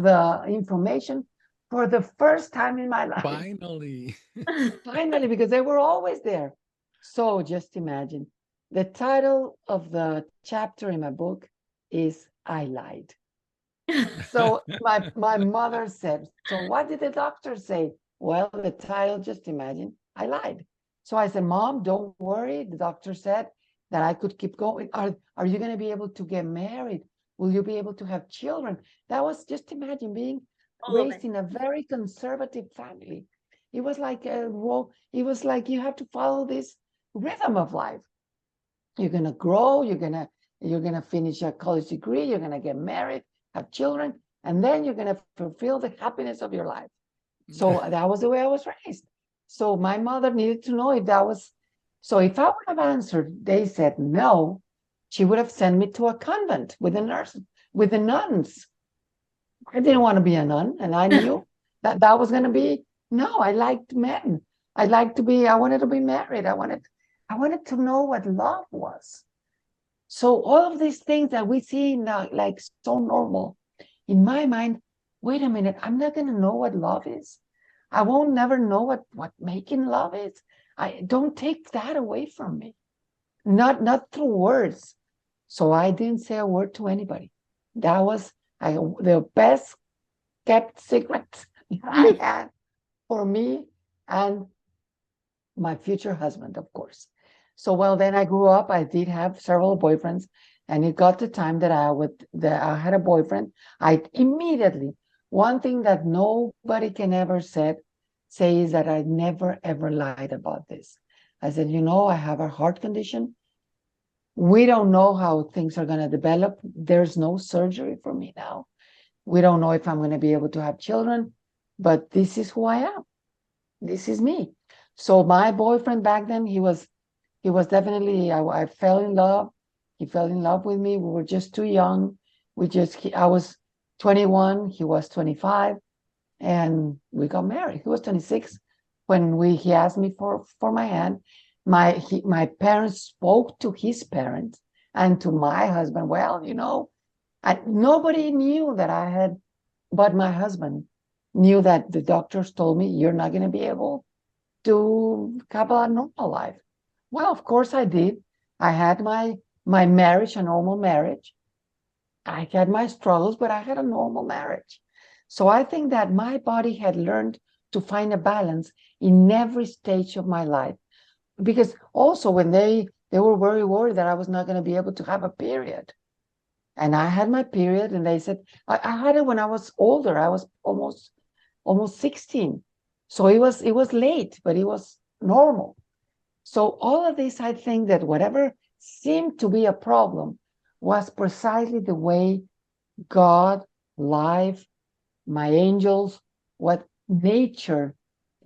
the information for the first time in my life. Finally. Finally, because they were always there. So just imagine. The title of the chapter in my book is I Lied. So my mother said, so what did the doctor say? Well, the title, just imagine, I lied. So I said, Mom, don't worry. The doctor said that I could keep going. Are you going to be able to get married? Will you be able to have children? That was, just imagine, being All of raised it. in a very conservative family. It was like you have to follow this rhythm of life. You're going to grow, you're going to finish a college degree, you're going to get married, have children, and then you're going to fulfill the happiness of your life. So that was the way I was raised. So my mother needed to know if that was, so if I would have answered, they said no, she would have sent me to a convent with the nuns. I didn't want to be a nun, and I knew that was going to be, no, I liked men. I wanted to be married. I wanted to know what love was. So all of these things that we see now, like so normal, in my mind, wait a minute, I'm not going to know what love is. I won't never know what making love is. I don't take that away from me. Not through words. So I didn't say a word to anybody. That was the best kept secret I had for me and my future husband, of course. So well, then I grew up. I did have several boyfriends, and it got the time that I had a boyfriend. I immediately, one thing that nobody can ever say is that I never ever lied about this. I said, I have a heart condition. We don't know how things are going to develop. There's no surgery for me now. We don't know if I'm going to be able to have children, but this is who I am. This is me. So my boyfriend back then, he was definitely, I fell in love. He fell in love with me. We were just too young. I was 21, he was 25, and we got married. He was 26 when he asked me for my hand. My parents spoke to his parents and to my husband. Well, nobody knew that I had, but my husband knew that the doctors told me, you're not going to be able to have a normal life. Well, of course I did. I had my marriage, a normal marriage. I had my struggles, but I had a normal marriage. So I think that my body had learned to find a balance in every stage of my life. Because also when they were very worried that I was not going to be able to have a period. And I had my period, and they said, I had it when I was older. I was almost 16. So it was late, but it was normal. So all of this, I think that whatever seemed to be a problem was precisely the way God, life, my angels, what nature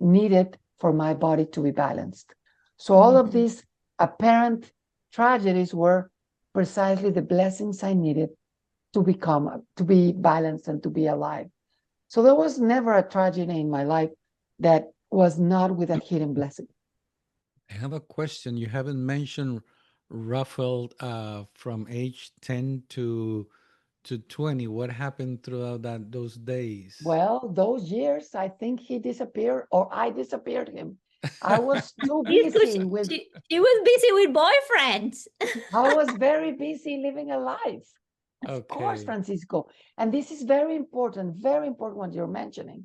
needed for my body to be balanced. So all of these apparent tragedies were precisely the blessings I needed to be balanced and to be alive. So there was never a tragedy in my life that was not with a hidden blessing. I have a question. You haven't mentioned Raphael from age 10 to 20. What happened throughout those days? Well, those years, I think he disappeared or I disappeared him. I was too She's good. busy with, She was busy with boyfriends. I was very busy living a life. Of course, Okay. Francisco. And this is very important what you're mentioning,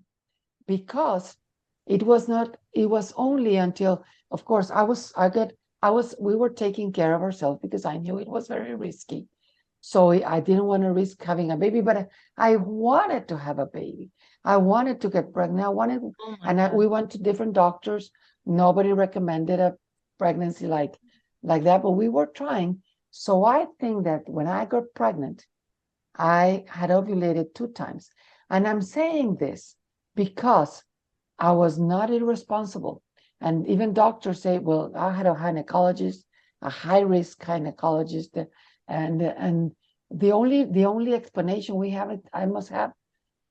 because it was only until, of course, we were taking care of ourselves because I knew it was very risky. So I didn't want to risk having a baby, but I wanted to have a baby. I wanted to get pregnant. We went to different doctors. Nobody recommended a pregnancy like that, but we were trying. So I think that when I got pregnant, I had ovulated 2 times. And I'm saying this because I was not irresponsible. And even doctors say, well, I had a gynecologist, a high-risk gynecologist, and the only explanation we have, I must have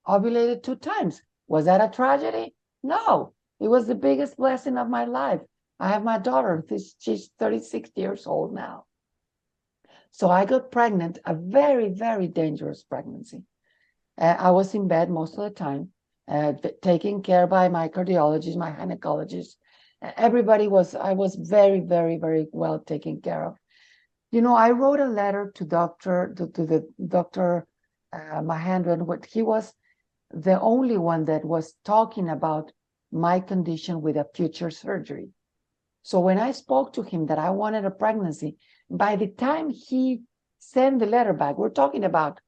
ovulated 2 times. Was that a tragedy? No, it was the biggest blessing of my life. I have my daughter. She's 36 years old now. So I got pregnant, a very, very dangerous pregnancy. I was in bed most of the time, taken care by my cardiologist, my gynecologist. I was very, very, very well taken care of. I wrote a letter to the doctor, Mahendran. He was the only one that was talking about my condition with a future surgery. So when I spoke to him that I wanted a pregnancy, by the time he sent the letter back, we're talking about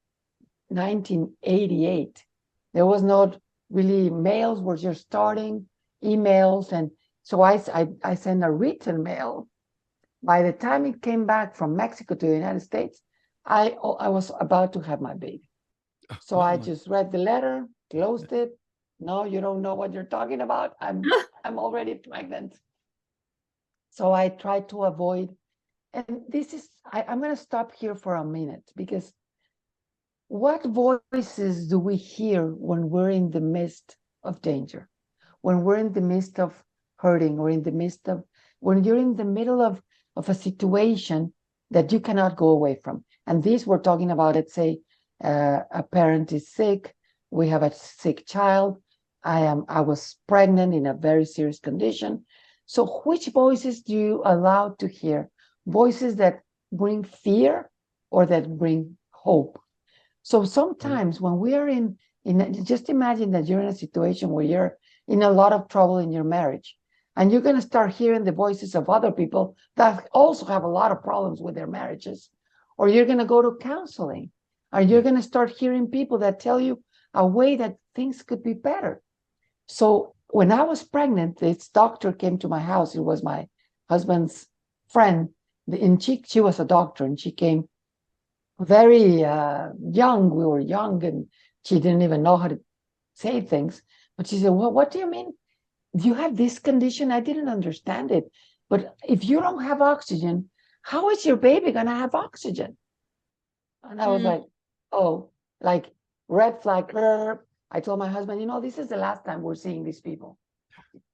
1988. There was not really, mails were just starting, emails. And so I sent a written mail. By the time it came back from Mexico to the United States, I was about to have my baby. So I just read the letter, closed it. No, you don't know what you're talking about. I'm already pregnant. So I tried to avoid, and I'm going to stop here for a minute, because what voices do we hear when we're in the midst of danger, when we're in the midst of hurting, or when you're in the middle of a situation that you cannot go away from? And this, we're talking about, let's say, a parent is sick, we have a sick child, I was pregnant in a very serious condition. So which voices do you allow to hear? Voices that bring fear or that bring hope? So sometimes when we are just imagine that you're in a situation where you're in a lot of trouble in your marriage, and you're going to start hearing the voices of other people that also have a lot of problems with their marriages. Or you're going to go to counseling, or you're going to start hearing people that tell you a way that things could be better. So when I was pregnant, this doctor came to my house. It was my husband's friend, and she was a doctor, and she came very young. We were young, and she didn't even know how to say things. But she said, well, what do you mean? You have this condition? I didn't understand it. But if you don't have oxygen, how is your baby going to have oxygen? And I was like, oh, like red flag. I told my husband, this is the last time we're seeing these people.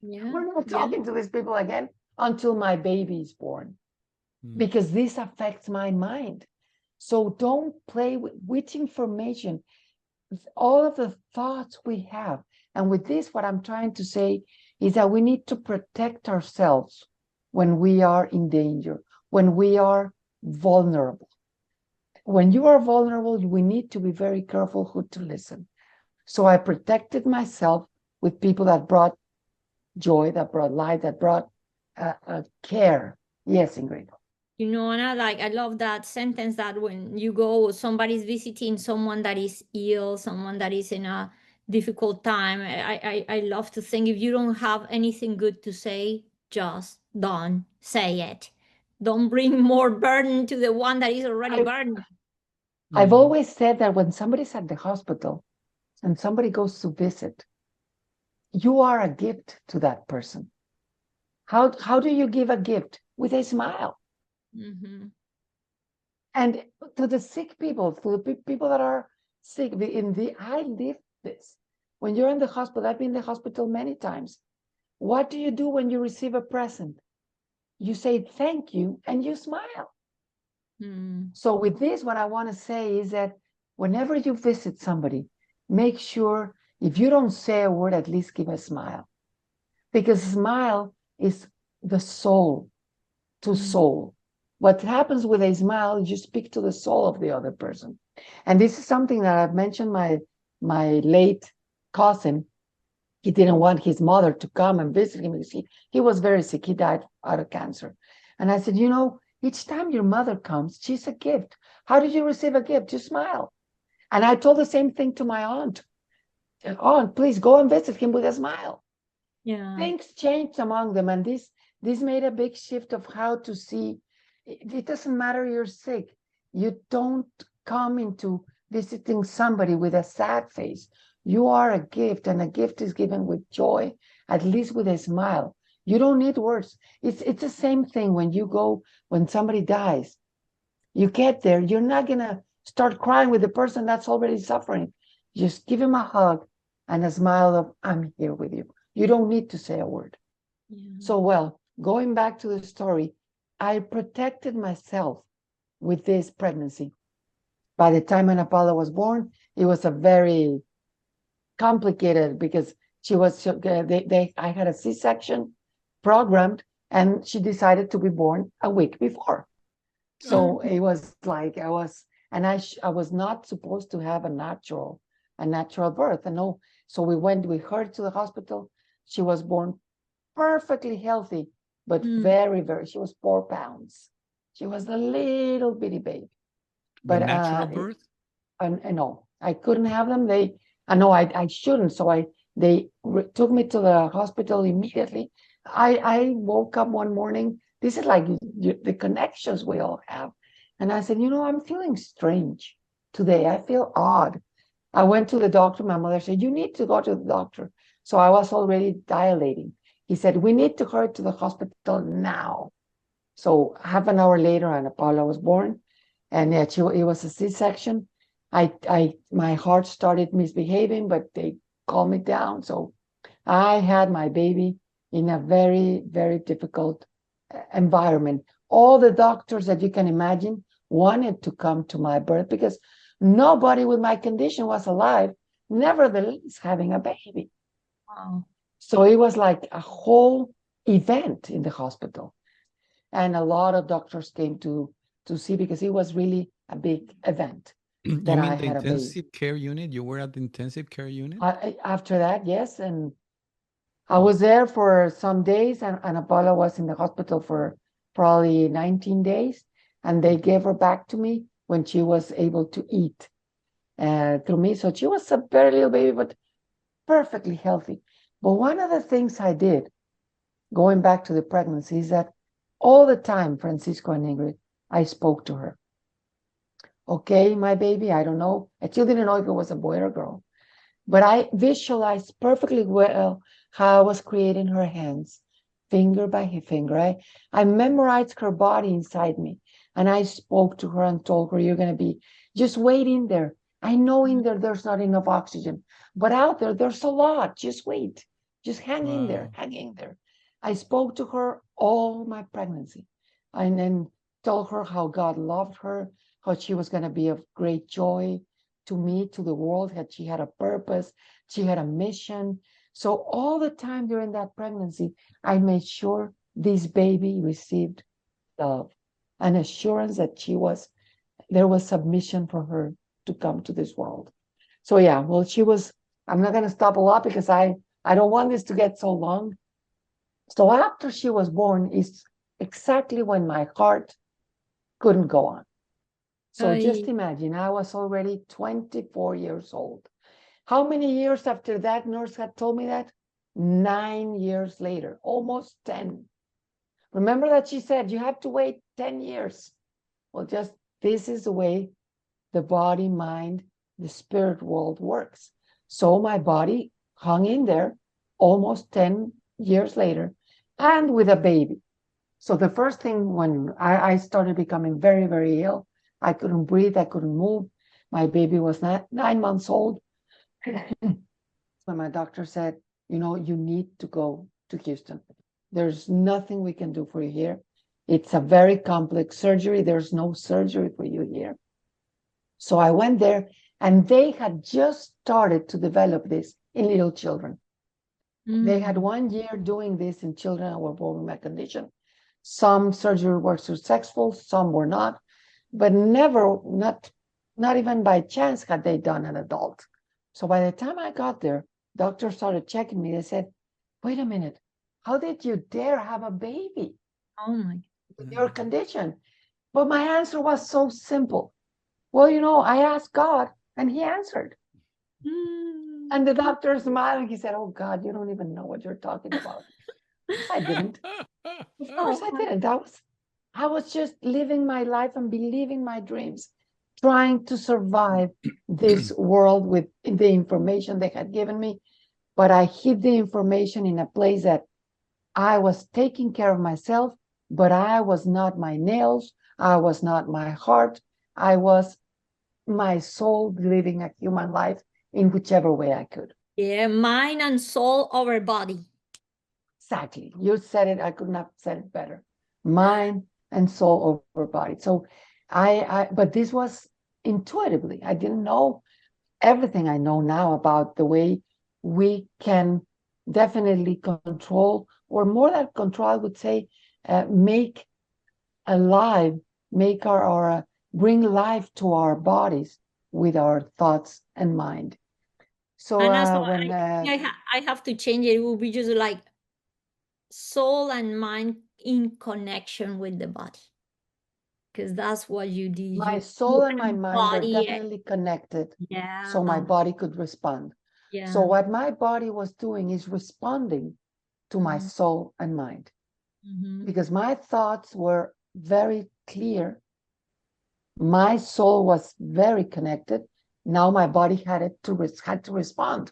Yeah. We're not talking to these people again until my baby is born, because this affects my mind. So don't play with information, all of the thoughts we have. And with this, what I'm trying to say is that we need to protect ourselves when we are in danger, when we are vulnerable. When you are vulnerable, we need to be very careful who to listen. So I protected myself with people that brought joy, that brought light, that brought care. Yes, Ingrid. Anna, like I love that sentence that when you go, somebody's visiting someone that is ill, someone that is in a difficult time. I love to think if you don't have anything good to say, just don't say it. Don't bring more burden to the one that is already burdened. I've always said that when somebody's at the hospital and somebody goes to visit, you are a gift to that person. How do you give a gift? With a smile. Mm-hmm. And to the sick people, to the people that are sick, I live this. When you're in the hospital, I've been in the hospital many times. What do you do when you receive a present? You say thank you and you smile. So with this, what I want to say is that whenever you visit somebody, make sure if you don't say a word, at least give a smile. Because smile is the soul to soul. What happens with a smile is you speak to the soul of the other person. And this is something that I've mentioned my late cousin. He didn't want his mother to come and visit him because he was very sick. He died out of cancer. And I said, each time your mother comes, she's a gift. How did you receive a gift? You smile. And I told the same thing to my aunt. Aunt, please go and visit him with a smile. Yeah. Things changed among them. And this made a big shift of how to see. It doesn't matter you're sick. You don't come into visiting somebody with a sad face. You are a gift, and a gift is given with joy, at least with a smile. You don't need words. It's the same thing when somebody dies. You get there, you're not going to start crying with the person that's already suffering. Just give him a hug and a smile of, I'm here with you. You don't need to say a word. Yeah. So, going back to the story, I protected myself with this pregnancy. By the time Ana Paula was born, it was a very complicated because I had a C-section programmed, and she decided to be born a week before. So it was like I was not supposed to have a natural birth. And no, so we went with her to the hospital. She was born perfectly healthy, but very, very, she was 4 pounds. She was a little bitty baby. But natural birth? And no, I couldn't have them. I shouldn't. So they took me to the hospital immediately. I woke up one morning. This is like the connections we all have. And I said, I'm feeling strange today. I feel odd. I went to the doctor. My mother said, you need to go to the doctor. So I was already dilating. He said, we need to hurry to the hospital now. So half an hour later, Ana Paula was born. And it was a C-section. My heart started misbehaving, but they calmed me down. So I had my baby in a very, very difficult environment. All the doctors that you can imagine wanted to come to my birth because nobody with my condition was alive, nevertheless having a baby. Wow. So it was like a whole event in the hospital. And a lot of doctors came to see, because it was really a big event You that I mean the had a baby. intensive care unit? You were at the intensive care unit? After that, yes. And I Oh. was there for some days, and Paula was in the hospital for probably 19 days. And they gave her back to me when she was able to eat through me. So she was a very little baby, but perfectly healthy. But one of the things I did, going back to the pregnancy, is that all the time, Francisco and Ingrid, I spoke to her. Okay, my baby, I don't know. I still didn't know if it was a boy or a girl. But I visualized perfectly well how I was creating her hands, finger by finger. I memorized her body inside me. And I spoke to her and told her, you're going to be, just wait in there. I know in there there's not enough oxygen, but out there, there's a lot. Just wait. Just hang in there, hang in there. I spoke to her all my pregnancy, and then told her how God loved her, how she was going to be of great joy to me, to the world, that she had a purpose, she had a mission. So all the time during that pregnancy, I made sure this baby received love, an assurance that there was submission for her to come to this world. So yeah, well, I'm not going to stop a lot because I don't want this to get so long. So after she was born is exactly when my heart couldn't go on. So just imagine, I was already 24 years old. How many years after that nurse had told me that? 9 years later, almost 10. Remember that she said, you have to wait 10 years. Well, just this is the way the body, mind, the spirit world works. So my body hung in there almost 10 years later, and with a baby. So the first thing, when I started becoming very, very ill, I couldn't breathe, I couldn't move. My baby was 9 months old. When my doctor said, you need to go to Houston. There's nothing we can do for you here. It's a very complex surgery. There's no surgery for you here. So I went there, and they had just started to develop this in little children. They had 1 year doing this in children who were born with my condition. Some surgery were successful, some were not, but never, not even by chance had they done an adult. So by the time I got there, doctors started checking me. They said, wait a minute, how did you dare have a baby? Oh my. With your condition? But my answer was so simple. Well, I asked God, and he answered. And the doctor smiled, and he said, oh, God, you don't even know what you're talking about. I didn't. Of course I didn't. I was just living my life and believing my dreams, trying to survive this world with the information they had given me. But I hid the information in a place that I was taking care of myself, but I was not my nails. I was not my heart. I was my soul living a human life in whichever way I could. Yeah, mind and soul over body. Exactly. You said it. I could not have said it better. Mind and soul over body. So but this was intuitively. I didn't know everything I know now about the way we can definitely control, or more than control, I would say, make alive, make our bring life to our bodies with our thoughts and mind. So Ana, so when I have to change it. It will be just like soul and mind in connection with the body, because that's what you did. my soul and my mind were definitely connected, Yeah. so my body could respond. Yeah. So what my body was doing is responding to my soul and mind, because my thoughts were very clear. My soul was very connected. Now my body had to respond.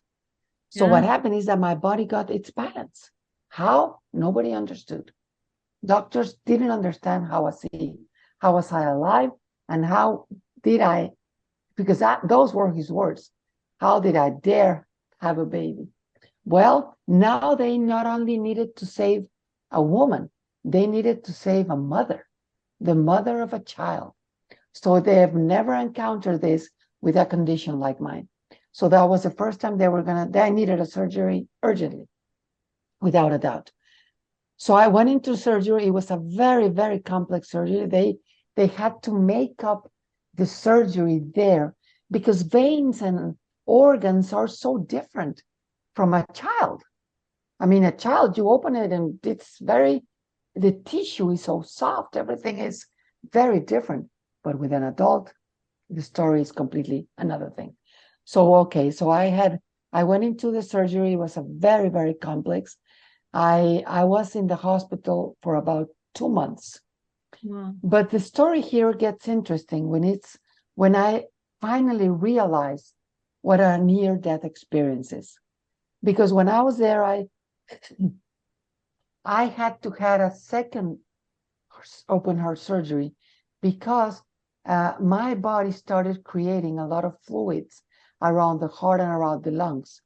So what happened is that my body got its balance. How? Nobody understood. Doctors didn't understand how was I alive, and how did I, because those were his words, how did I dare have a baby? Well, now they not only needed to save a woman, they needed to save a mother, the mother of a child. So they have never encountered this with a condition like mine. So that was the first time they needed a surgery urgently, without a doubt. So I went into surgery. It was a very, very complex surgery. They had to make up the surgery there because veins and organs are so different from a child. I mean, a child, you open it and the tissue is so soft, everything is very different. But with an adult, the story is completely another thing. So, okay, so I went into the surgery. It was a very, very complex. I was in the hospital for about 2 months. Wow. But the story here gets interesting when I finally realized what a near-death experience is. Because when I was there, I had to have a second open heart surgery because my body started creating a lot of fluids around the heart and around the lungs.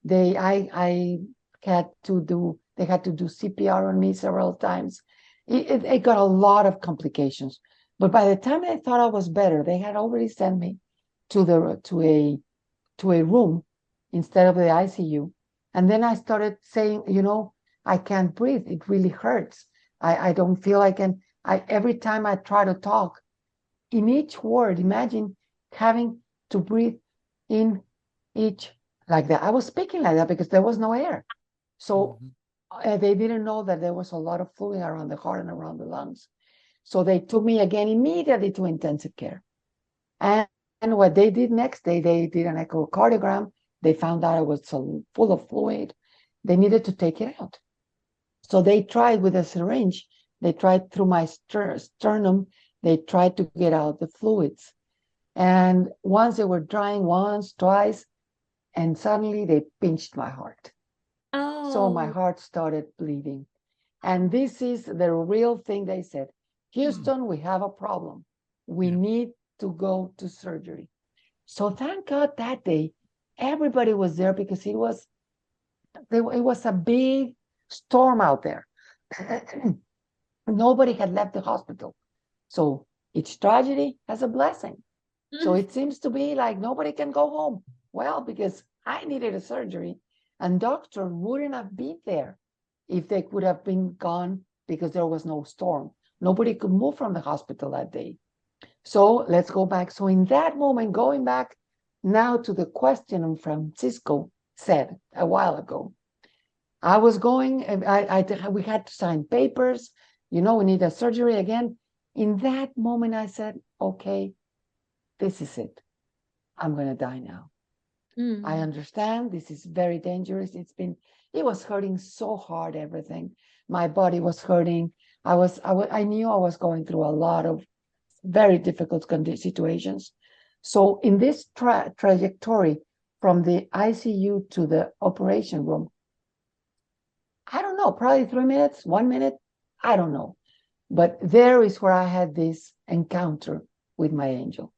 They had to do CPR on me several times. It got a lot of complications. But by the time they thought I was better, they had already sent me to a room instead of the ICU. And then I started saying, I can't breathe. It really hurts. I don't feel I can. Every time I try to talk, in each word, imagine having to breathe in each like that. I was speaking like that because there was no air. So they didn't know that there was a lot of fluid around the heart and around the lungs. So they took me again immediately to intensive care. And what they did next day, they did an echocardiogram. They found out I was so full of fluid. They needed to take it out. So they tried with a syringe. They tried through my sternum. They tried to get out the fluids. And once they were drying, once, twice, and suddenly they pinched my heart. So my heart started bleeding. And this is the real thing they said. Houston, we have a problem. We need to go to surgery. So thank God that day, everybody was there because it was a big storm out there. Nobody had left the hospital. So each tragedy has a blessing. So it seems to be like nobody can go home. Well, because I needed a surgery and doctor wouldn't have been there if they could have been gone because there was no storm. Nobody could move from the hospital that day. So let's go back. So in that moment, going back now to the question Francisco said a while ago, I was going, we had to sign papers, we need a surgery again. In that moment, I said, okay, this is it. I'm going to die now. I understand this is very dangerous. It was hurting so hard, everything. My body was hurting. I knew I was going through a lot of very difficult situations. So in this trajectory from the ICU to the operation room, I don't know, probably 3 minutes, 1 minute, I don't know. But there is where I had this encounter with my angel.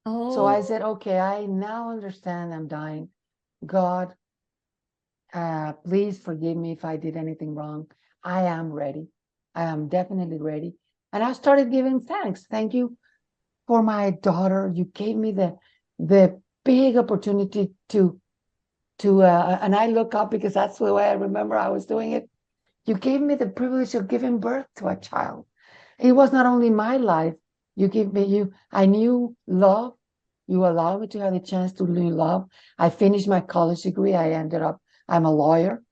So I said, okay, I now understand I'm dying. God, please forgive me if I did anything wrong. I am ready. I am definitely ready. And I started giving thanks. Thank you for my daughter. You gave me the big opportunity to and I look up because that's the way I remember I was doing it. You gave me the privilege of giving birth to a child. It was not only my life. I knew love. You allowed me to have the chance to learn love. I finished my college degree. I'm a lawyer,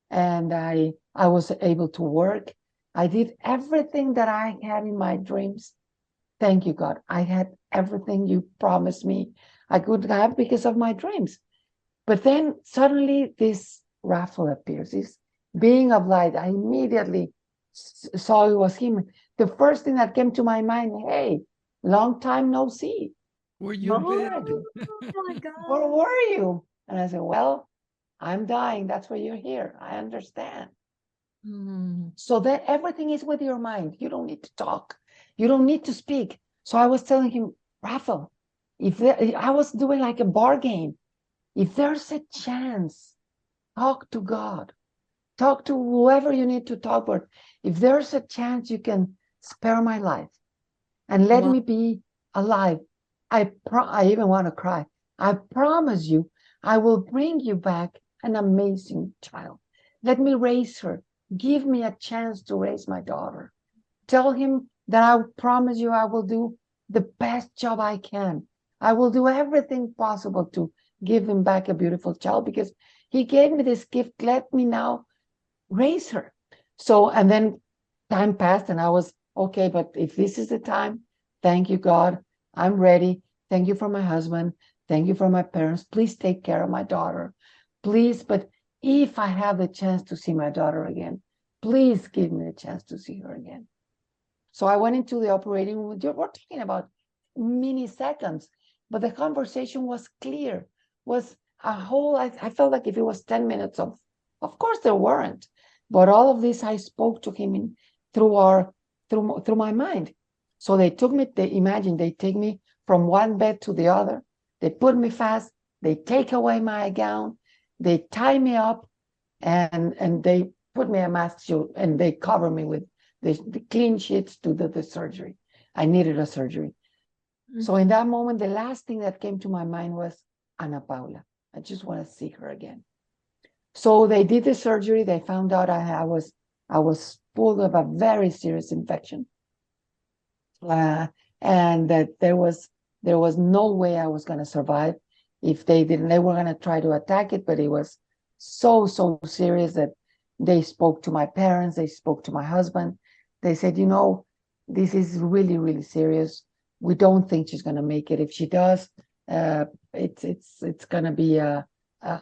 and I was able to work. I did everything that I had in my dreams. Thank you, God. I had everything you promised me I could have because of my dreams. But then suddenly this Raphael appears, this being of light. I immediately saw it was him. The first thing that came to my mind, hey, long time no see. Where you been? Oh my God. Where were you? And I said, well, I'm dying. That's why you're here. I understand. So that everything is with your mind. You don't need to talk. You don't need to speak. So I was telling him, Raphael, I was doing like a bar game. If there's a chance, talk to God. Talk to whoever you need to talk with. If there's a chance you can spare my life and let me be alive, I even want to cry. I promise you, I will bring you back an amazing child. Let me raise her. give me a chance to raise my daughter. Tell him that I promise you I will do the best job I can. I will do everything possible to give him back a beautiful child because he gave me this gift. Let me now raise her. So, and then time passed and I was, okay, but if this is the time, thank you, God. I'm ready. Thank you for my husband. Thank you for my parents. Please take care of my daughter. Please, but if I have the chance to see my daughter again, please give me the chance to see her again. So I went into the operating room. We're talking about milliseconds, but the conversation was clear, was a whole, I felt like if it was 10 minutes of course there weren't, but all of this I spoke to him through my mind. So they took me, imagine they take me from one bed to the other. They put me fast. They take away my gown. They tie me up and they put me a mask and they cover me with the clean sheets to the surgery. I needed a surgery. So in that moment, the last thing that came to my mind was Ana Paula. I just want to see her again. So they did the surgery. They found out I was full of a very serious infection, and that there was no way I was going to survive. If they didn't, they were going to try to attack it, but it was so serious that they spoke to my parents. They spoke to my husband. They said, this is really, really serious. We don't think she's going to make it. If she does, it's going to be a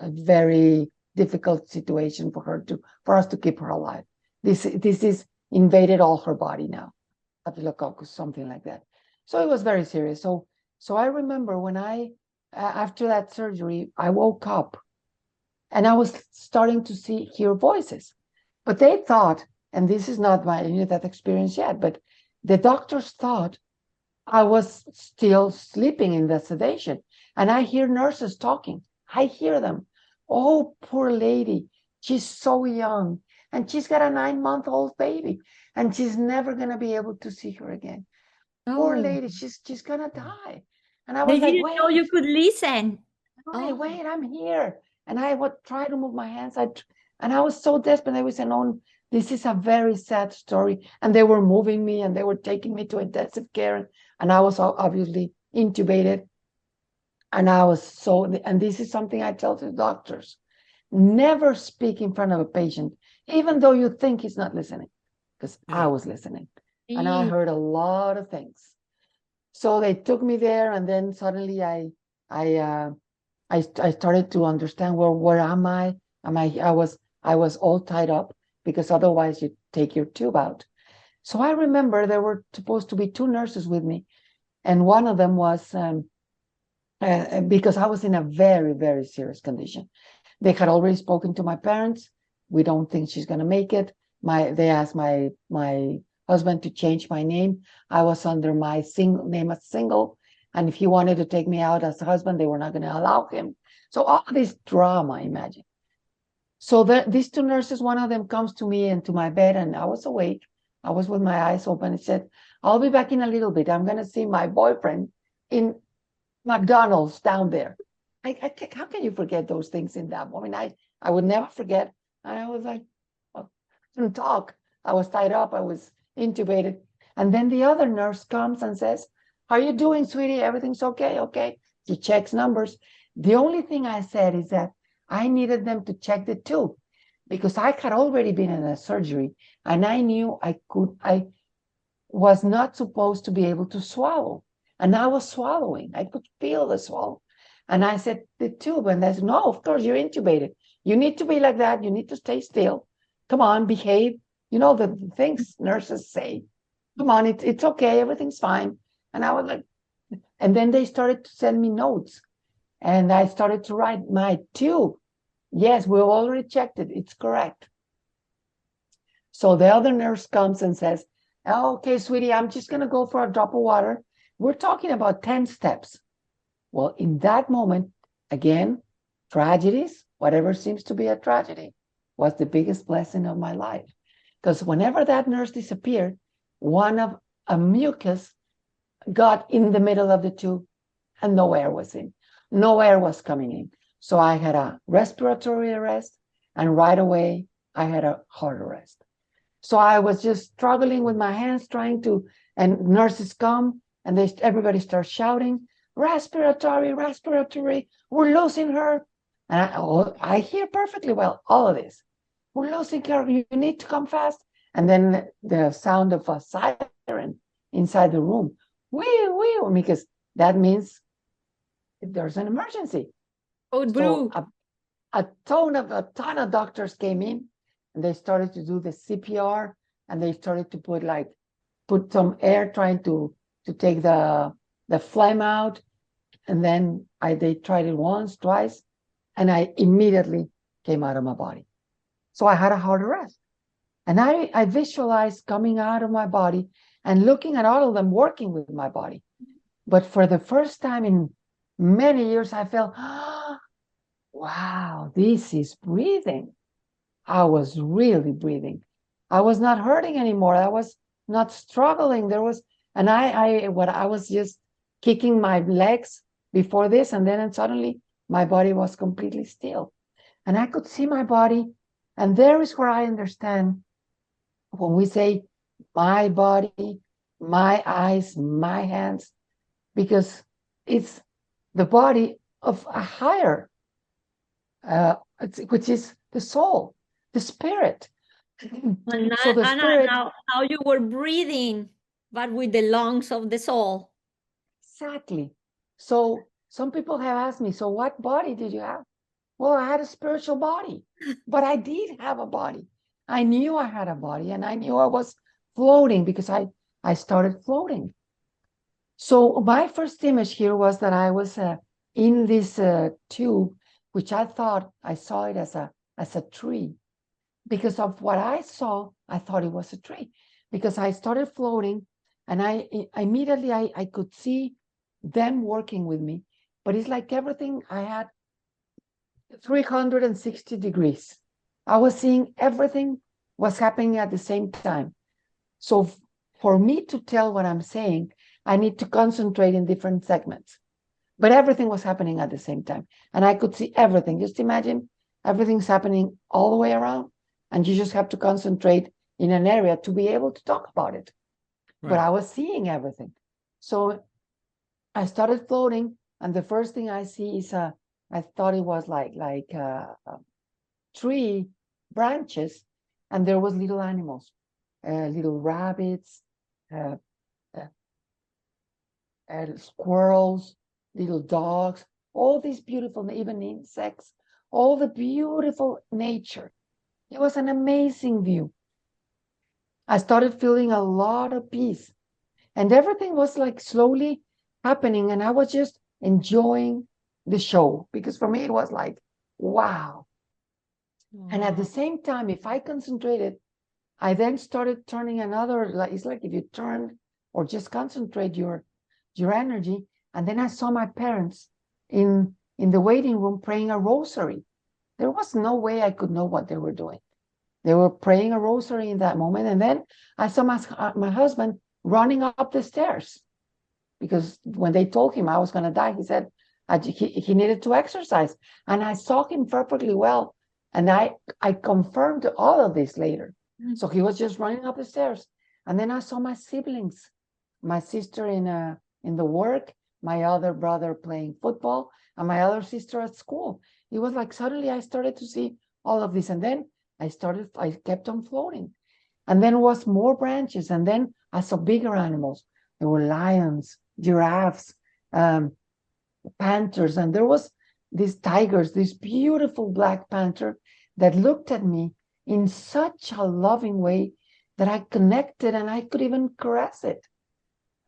very difficult situation for us to keep her alive. This is invaded all her body now, staphylococcus, something like that. So it was very serious. So I remember when after that surgery, I woke up and I was starting to hear voices, but they thought, and this is not my that experience yet, but the doctors thought I was still sleeping in the sedation. And I hear nurses talking. I hear them. Oh, poor lady. She's so young. And she's got a 9-month-old baby. And she's never going to be able to see her again. Oh. Poor lady. She's going to die. And I was they like, didn't know you could listen. Wait, I'm here. And I would try to move my hands. And I was so desperate. They would say, no, this is a very sad story. And they were moving me and they were taking me to intensive care. And I was obviously intubated. And and this is something I tell to doctors, never speak in front of a patient, even though you think he's not listening, because I was listening. And I heard a lot of things. So they took me there, and then suddenly I started to understand, well, where am I? I was all tied up, because otherwise you take your tube out. So I remember there were supposed to be 2 nurses with me, and one of them was because I was in a very, very serious condition. They had already spoken to my parents. We don't think she's going to make it. They asked my husband to change my name. I was under my name as single, and if he wanted to take me out as a husband, they were not going to allow him. So all this drama, imagine. So these 2 nurses, one of them comes to me and to my bed, and I was awake. I was with my eyes open. It said, I'll be back in a little bit. I'm going to see my boyfriend in McDonald's down there. How can you forget those things in that moment? I would never forget. And I was like, I couldn't talk. I was tied up. I was intubated. And then the other nurse comes and says, how are you doing, sweetie? Everything's okay? Okay. She checks numbers. The only thing I said is that I needed them to check the tube, because I had already been in a surgery and I knew I was not supposed to be able to swallow. And I was swallowing. I could feel the swallow. And I said, the tube. And they said, no, of course, you're intubated. You need to be like that. You need to stay still. Come on, behave. The things nurses say. Come on, it's okay. Everything's fine. And I was like, and then they started to send me notes. And I started to write my tube. Yes, we already checked it. It's correct. So the other nurse comes and says, okay, sweetie, I'm just going to go for a drop of water. We're talking about 10 steps. Well, in that moment, again, tragedies, whatever seems to be a tragedy, was the biggest blessing of my life. Because whenever that nurse disappeared, one of a mucus got in the middle of the tube and no air was in. No air was coming in. So I had a respiratory arrest, and right away I had a heart arrest. So I was just struggling with my hands, trying to, and nurses come and everybody starts shouting, respiratory, respiratory, we're losing her. And I hear perfectly well all of this. We're losing her, you need to come fast. And then the sound of a siren inside the room, wee, because that means there's an emergency. Code So blue. a ton of doctors came in and they started to do the CPR and they started to put some air trying to take the phlegm out. And then they tried it once, twice, and I immediately came out of my body. So I had a heart arrest. And I visualized coming out of my body and looking at all of them working with my body. But for the first time in many years, I felt, wow, this is breathing. I was really breathing. I was not hurting anymore. I was not struggling. And I was just kicking my legs before this, and then suddenly my body was completely still. And I could see my body, and there is where I understand when we say my body, my eyes, my hands, because it's the body of a higher, which is the soul, the spirit. And So the Anna, spirit, now you were breathing, but with the lungs of the soul. exactly. So some people have asked me, so what body did you have? Well, I had a spiritual body, but I did have a body. I knew I had a body, and I knew I was floating because I started floating. So my first image here was that I was in this tube, which I thought I saw it as a tree. Because of what I saw, I thought it was a tree. Because I started floating, and I immediately I could see them working with me. But it's like everything I had 360 degrees. I was seeing everything was happening at the same time. So for me to tell what I'm saying, I need to concentrate in different segments. But everything was happening at the same time. And I could see everything. Just imagine everything's happening all the way around. And you just have to concentrate in an area to be able to talk about it. Right. But I was seeing everything. So I started floating. And the first thing I see is I thought it was like tree branches. And there was little animals, little rabbits, uh, squirrels, little dogs, all these beautiful, even insects, all the beautiful nature. It was an amazing view. I started feeling a lot of peace, and everything was like slowly happening, and I was just enjoying the show because for me it was like, wow. And at the same time, if I concentrated, I then started turning it's like if you turn or just concentrate your energy. And then I saw my parents in the waiting room praying a rosary. There was no way I could know what they were doing. They were praying a rosary in that moment. And then I saw my husband running up the stairs because when they told him I was going to die, he said he needed to exercise. And I saw him perfectly well. And I confirmed all of this later. So he was just running up the stairs. And then I saw my siblings, my sister in the work, my other brother playing football, and my other sister at school. It was like suddenly I started to see all of this. And then I kept on floating. And then was more branches. And then I saw bigger animals. There were lions, giraffes, panthers. And there was these tigers, this beautiful black panther that looked at me in such a loving way that I connected and I could even caress it.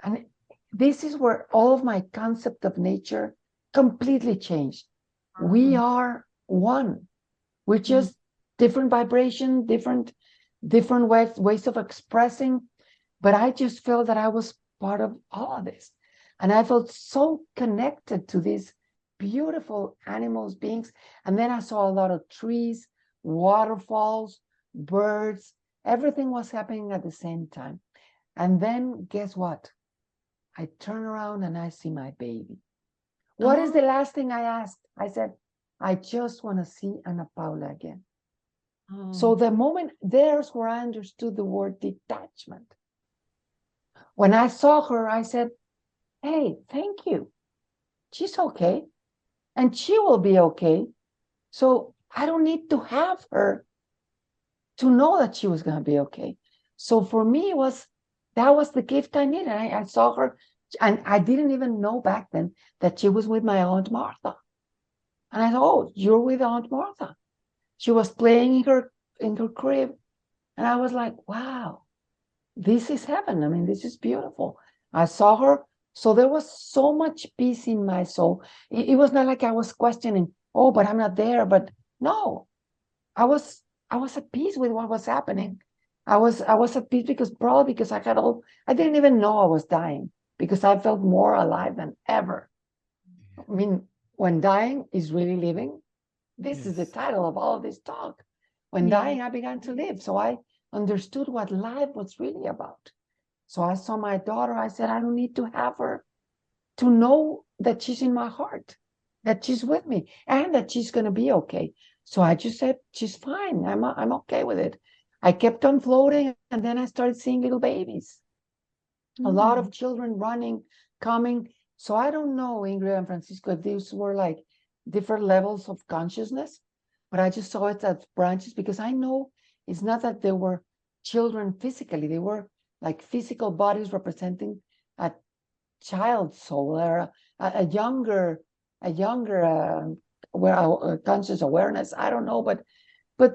And this is where all of my concept of nature completely changed. We are one. We're just different vibration, different ways of expressing. But I just felt that I was part of all of this. And I felt so connected to these beautiful animals, beings. And then I saw a lot of trees, waterfalls, birds. Everything was happening at the same time. And then guess what? I turn around and I see my baby. What is the last thing I asked? I said, I just want to see Ana Paula again. So Oh. the moment, there's where I understood the word detachment. When I saw her, I said, hey, thank you. She's okay. And she will be okay. So I don't need to have her to know that she was going to be okay. So for me, that was the gift I needed. I saw her, and I didn't even know back then that she was with my Aunt Martha. And I thought, oh, you're with Aunt Martha. She was playing in her crib. And I was like, wow, this is heaven. I mean, this is beautiful. I saw her. So there was so much peace in my soul. It was not like I was questioning, oh, but I'm not there. But no, I was at peace with what was happening. I was at peace because I didn't even know I was dying because I felt more alive than ever. I mean, when dying is really living, this is the Yes. title of all of this talk. When Yeah. dying, I began to live. So I understood what life was really about. So I saw my daughter. I said, I don't need to have her to know that she's in my heart, that she's with me, and that she's going to be okay. So I just said, she's fine. I'm okay with it. I kept on floating, and then I started seeing little babies, a lot of children running, coming. So I don't know, Ingrid and Francisco, if these were like different levels of consciousness, but I just saw it as branches because I know it's not that they were children physically, they were like physical bodies representing a child soul or a younger conscious awareness. I don't know, but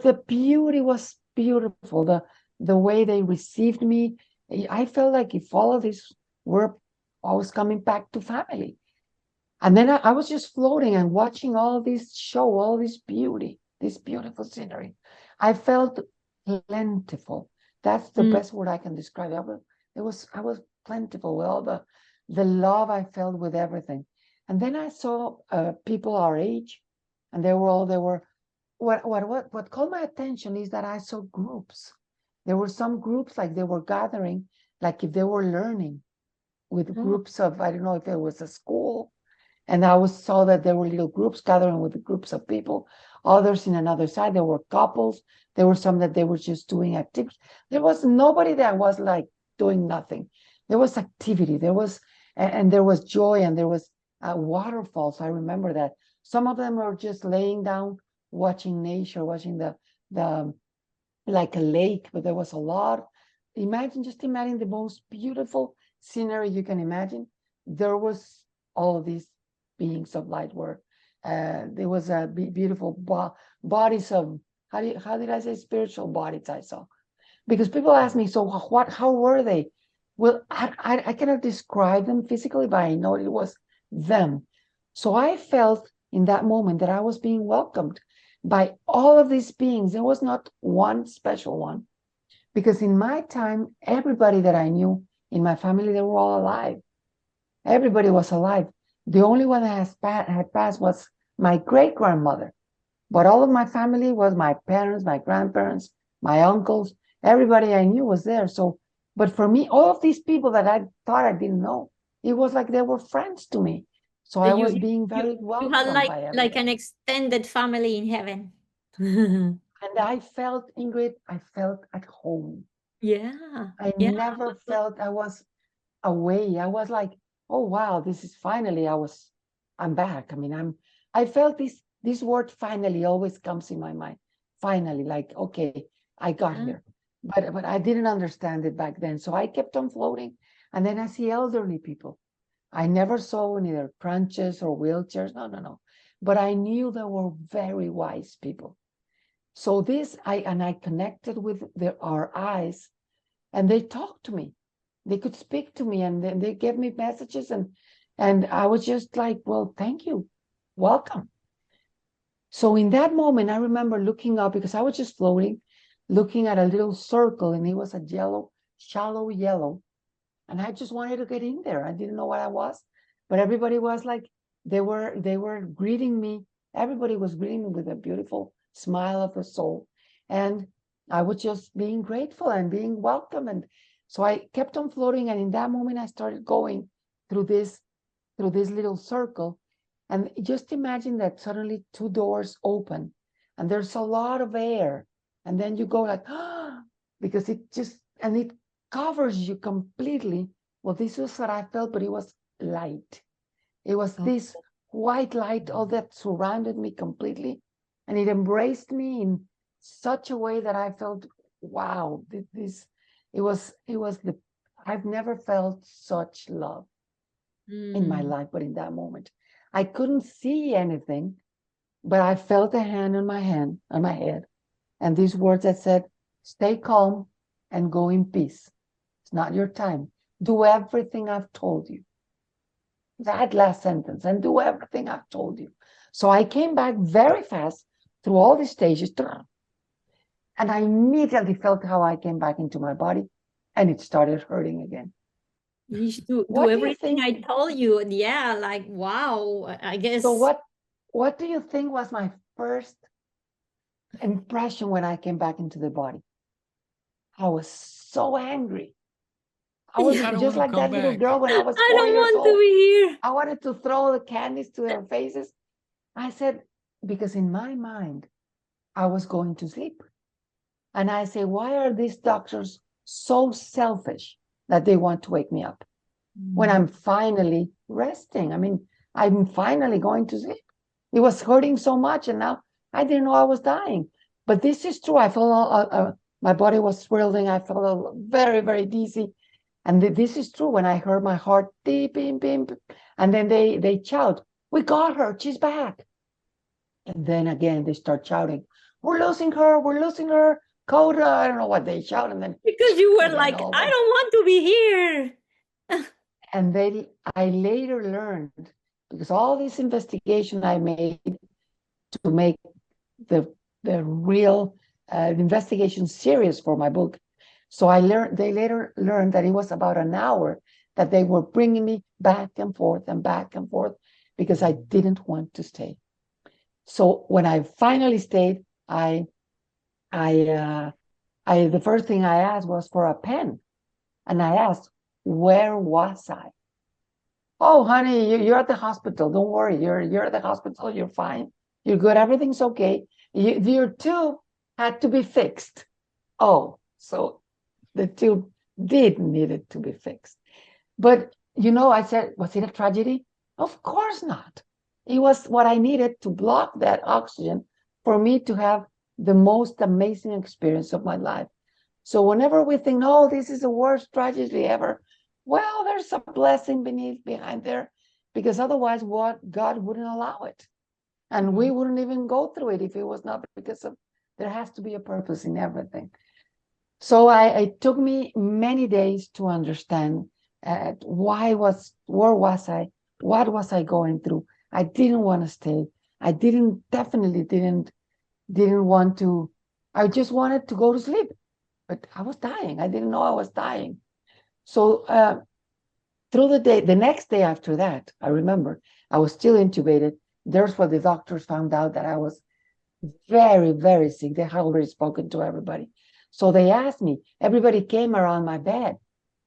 the beauty was beautiful. The way they received me, I felt like if all of this were, I was coming back to family. And then I was just floating and watching all this show, all this beauty, this beautiful scenery. I felt plentiful. That's the best word I can describe it. I was plentiful with all the love I felt with everything. And then I saw people our age, and they were what called my attention is that I saw groups. There were some groups like they were gathering, like if they were learning with groups of, I don't know if it was a school, and I saw that there were little groups gathering with groups of people, others in another side. There were couples. There were some that they were just doing activities. There was nobody that was like doing nothing. There was activity. And there was joy, and there was waterfalls. I remember that. Some of them were just laying down, watching nature, watching the like a lake, but there was a lot. Just imagine the most beautiful scenery you can imagine. There was all of these beings of light were. There was a beautiful bodies of, how did I say, spiritual bodies I saw. Because people ask me, so how were they? Well, I cannot describe them physically, but I know it was them. So I felt in that moment that I was being welcomed by all of these beings. There was not one special one. Because in my time, everybody that I knew in my family, they were all alive. Everybody was alive. The only one that had passed was my great grandmother. But all of my family was my parents, my grandparents, my uncles. Everybody I knew was there. So, but for me, all of these people that I thought I didn't know, it was like they were friends to me. So I was being very You had welcomed by like everybody. an extended family in heaven. And I felt, Ingrid, I felt at home. Yeah. I Yeah. never felt I was away. I was like, oh wow, this is finally I'm back. I mean, I felt this word finally always comes in my mind. Finally, like, okay, I got Yeah. here. But I didn't understand it back then. So I kept on floating. And then I see elderly people. I never saw neither crutches or wheelchairs. No, no, no. But I knew they were very wise people. So I connected with our eyes, and they talked to me. They could speak to me, and then they gave me messages, and I was just like, well, thank you, welcome. So in that moment, I remember looking up because I was just floating, looking at a little circle, and it was a yellow, shallow yellow, and I just wanted to get in there. I didn't know what I was, but everybody was like, they were greeting me. Everybody was greeting me with a beautiful smile of the soul, and I was just being grateful and being welcome. And so I kept on floating, and in that moment, I started going through this little circle, and just imagine that suddenly two doors open, and there's a lot of air, And then you go like, because it just, and it covers you completely. Well, this was what I felt, but it was light. It was this white light, all that surrounded me completely. And it embraced me in such a way that I felt, wow, I've never felt such love in my life, but in that moment, I couldn't see anything, but I felt a hand on my head, and these words that said, stay calm and go in peace. It's not your time. Do everything I've told you. That last sentence, and do everything I've told you. So I came back very fast through all the stages, and I immediately felt how I came back into my body, and it started hurting again. You should do What do you everything think? I told you. Yeah, like, wow, I guess. So what do you think was my first impression when I came back into the body? I was so angry. I was I don't just want to like come that little back. girl when I was I 4 don't years want to old. be here. I wanted to throw the candies to their faces. I said, because in my mind, I was going to sleep. And I say, why are these doctors so selfish that they want to wake me up when I'm finally resting? I mean, I'm finally going to sleep. It was hurting so much, and now I didn't know I was dying. But this is true. I felt my body was swirling. I felt very, very dizzy. And this is true. When I heard my heart beep, beep, beep, and then they shout, "We got her! She's back!" And then again they start shouting, "We're losing her! We're losing her!" Coda, I don't know what they shout, and then Because you were again, like, all I that. don't want to be here. And then I later learned, because all this investigation I made to make the real investigation serious for my book. So they later learned that it was about an hour that they were bringing me back and forth because I didn't want to stay. So when I finally stayed, the first thing I asked was for a pen, and I asked, where was I? Oh, honey, you're at the hospital. Don't worry, you're at the hospital. You're fine. You're good. Everything's okay. Your tube had to be fixed. Oh, so the tube did needed to be fixed. But I said, was it a tragedy? Of course not. It was what I needed to block that oxygen for me to have the most amazing experience of my life. So whenever we think, no, this is the worst tragedy ever, well, there's a blessing behind there, because otherwise God wouldn't allow it. And we wouldn't even go through it if it was not because of, there has to be a purpose in everything. So it took me many days to understand where was I, what was I going through. I didn't want to stay. I definitely didn't want to. I just wanted to go to sleep, but I was dying. I didn't know I was dying. So through the next day after that, I remember I was still intubated. There's where the doctors found out that I was very, very sick. They had already spoken to everybody. So they asked me, everybody came around my bed.